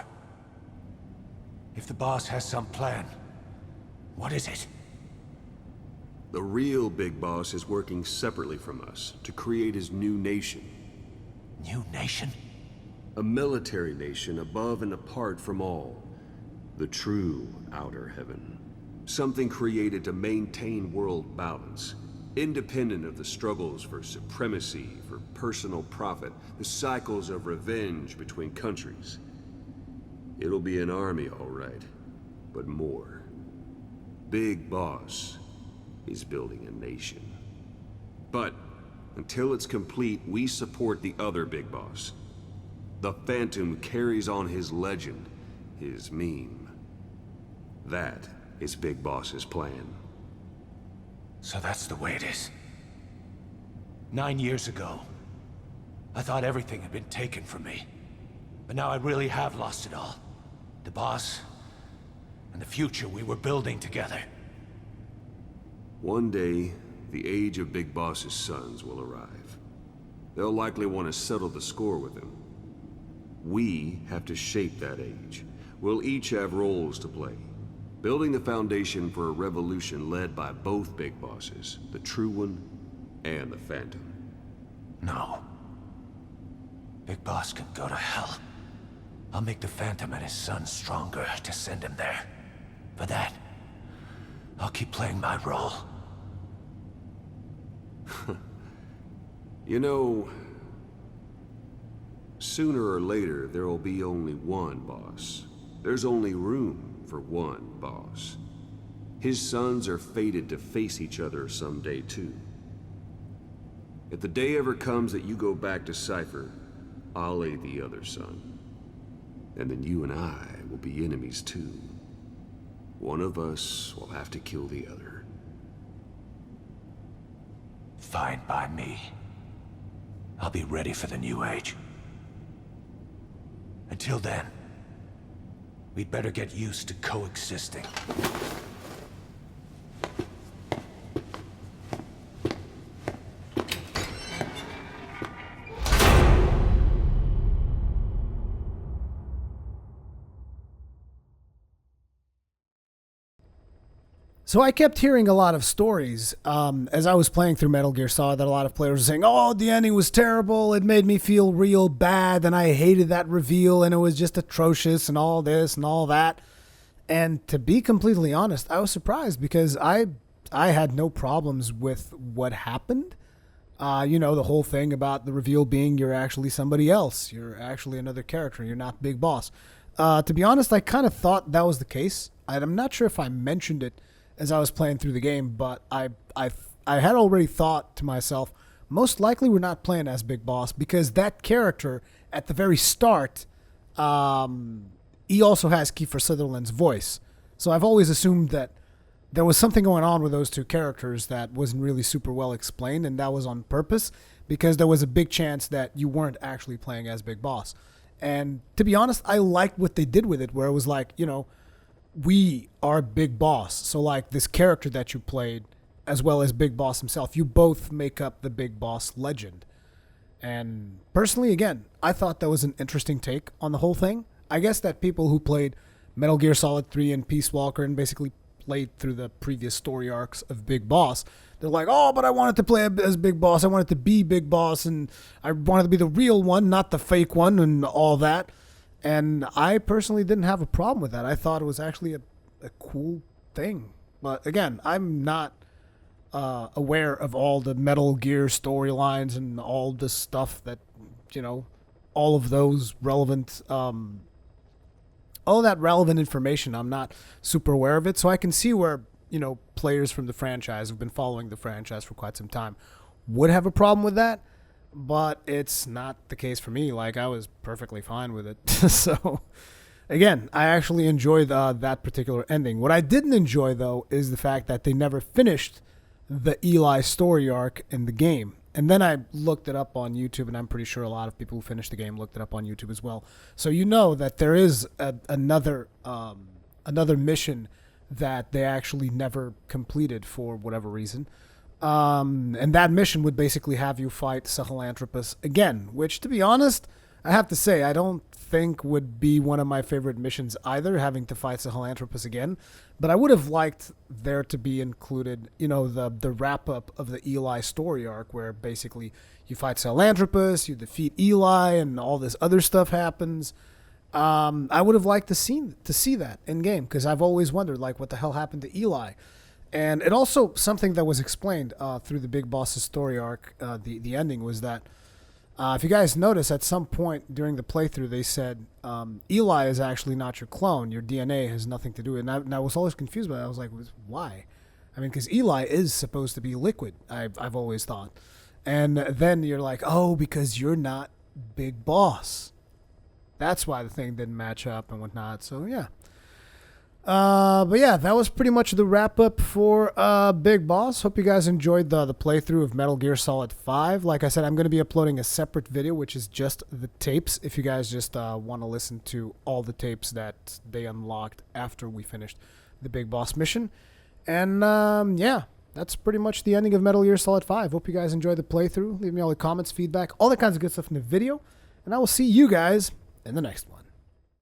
If the boss has some plan, what is it? The real big boss is working separately from us to create his new nation. New nation? A military nation above and apart from all. The true outer heaven. Something created to maintain world balance. Independent of the struggles for supremacy, for personal profit, the cycles of revenge between countries. It'll be an army, all right, but more. Big Boss is building a nation. But until it's complete, we support the other Big Boss. The Phantom carries on his legend, his meme. That is Big Boss's plan. So that's the way it is. 9 years ago, I thought everything had been taken from me. But now I really have lost it all. The boss, and the future we were building together. One day, the age of Big Boss's sons will arrive. They'll likely want to settle the score with him. We have to shape that age. We'll each have roles to play. Building the foundation for a revolution led by both Big Bosses, the True One and the Phantom. No. Big Boss can go to hell. I'll make the Phantom and his son stronger to send him there. For that, I'll keep playing my role. You know, sooner or later, there will be only one boss. There's only room for one boss. His sons are fated to face each other someday, too. If the day ever comes that you go back to Cypher, I'll aid the other son. And then you and I will be enemies, too. One of us will have to kill the other. Fine by me. I'll be ready for the new age. Until then, we'd better get used to coexisting. So I kept hearing a lot of stories as I was playing through Metal Gear Solid that a lot of players were saying, oh, the ending was terrible, it made me feel real bad, and I hated that reveal, and it was just atrocious, and all this and all that. And to be completely honest, I was surprised because I had no problems with what happened. You know, the whole thing about the reveal being you're actually somebody else. You're actually another character. You're not Big Boss. To be honest, I kind of thought that was the case. I'm not sure if I mentioned it as I was playing through the game, but I had already thought to myself, most likely we're not playing as Big Boss because that character at the very start, he also has Kiefer Sutherland's voice. So I've always assumed that there was something going on with those two characters that wasn't really super well explained, and that was on purpose because there was a big chance that you weren't actually playing as Big Boss. And to be honest, I liked what they did with it, where it was like, you know, we are Big Boss. So like this character that you played, as well as Big Boss himself, you both make up the Big Boss legend. And personally, again, I thought that was an interesting take on the whole thing. I guess that people who played Metal Gear Solid 3 and Peace Walker and basically played through the previous story arcs of Big Boss, they're like, oh, but I wanted to play as Big Boss. I wanted to be Big Boss, and I wanted to be the real one, not the fake one, and all that. And I personally didn't have a problem with that. I thought it was actually a cool thing. But again, I'm not aware of all the Metal Gear storylines and all this stuff that, you know, all of those relevant, all that relevant information. I'm not super aware of it. So I can see where, you know, players from the franchise who've been following the franchise for quite some time would have a problem with that. But it's not the case for me. Like, I was perfectly fine with it. So, again, I actually enjoyed that particular ending. What I didn't enjoy, though, is the fact that they never finished the Eli story arc in the game. And then I looked it up on YouTube, and I'm pretty sure a lot of people who finished the game looked it up on YouTube as well. So you know that there is another mission that they actually never completed for whatever reason. And that mission would basically have you fight Sahelanthropus again, which, to be honest, I have to say, I don't think would be one of my favorite missions either, having to fight Sahelanthropus again. But I would have liked there to be included, you know, the wrap-up of the Eli story arc, where basically you fight Sahelanthropus, you defeat Eli, and all this other stuff happens. I would have liked to see that in game, because I've always wondered, like, what the hell happened to Eli. And it also, something that was explained through the Big Boss's story arc, the ending, was that if you guys notice, at some point during the playthrough, they said, Eli is actually not your clone. Your DNA has nothing to do with it. And I was always confused by it. I was like, why? I mean, because Eli is supposed to be liquid, I've always thought. And then you're like, oh, because you're not Big Boss. That's why the thing didn't match up and whatnot. So, yeah. But yeah, that was pretty much the wrap-up for Big Boss. Hope you guys enjoyed the playthrough of Metal Gear Solid 5. Like I said, I'm going to be uploading a separate video, which is just the tapes, if you guys just want to listen to all the tapes that they unlocked after we finished the Big Boss mission. And, yeah, that's pretty much the ending of Metal Gear Solid 5. Hope you guys enjoyed the playthrough. Leave me all the comments, feedback, all that kinds of good stuff in the video. And I will see you guys in the next one.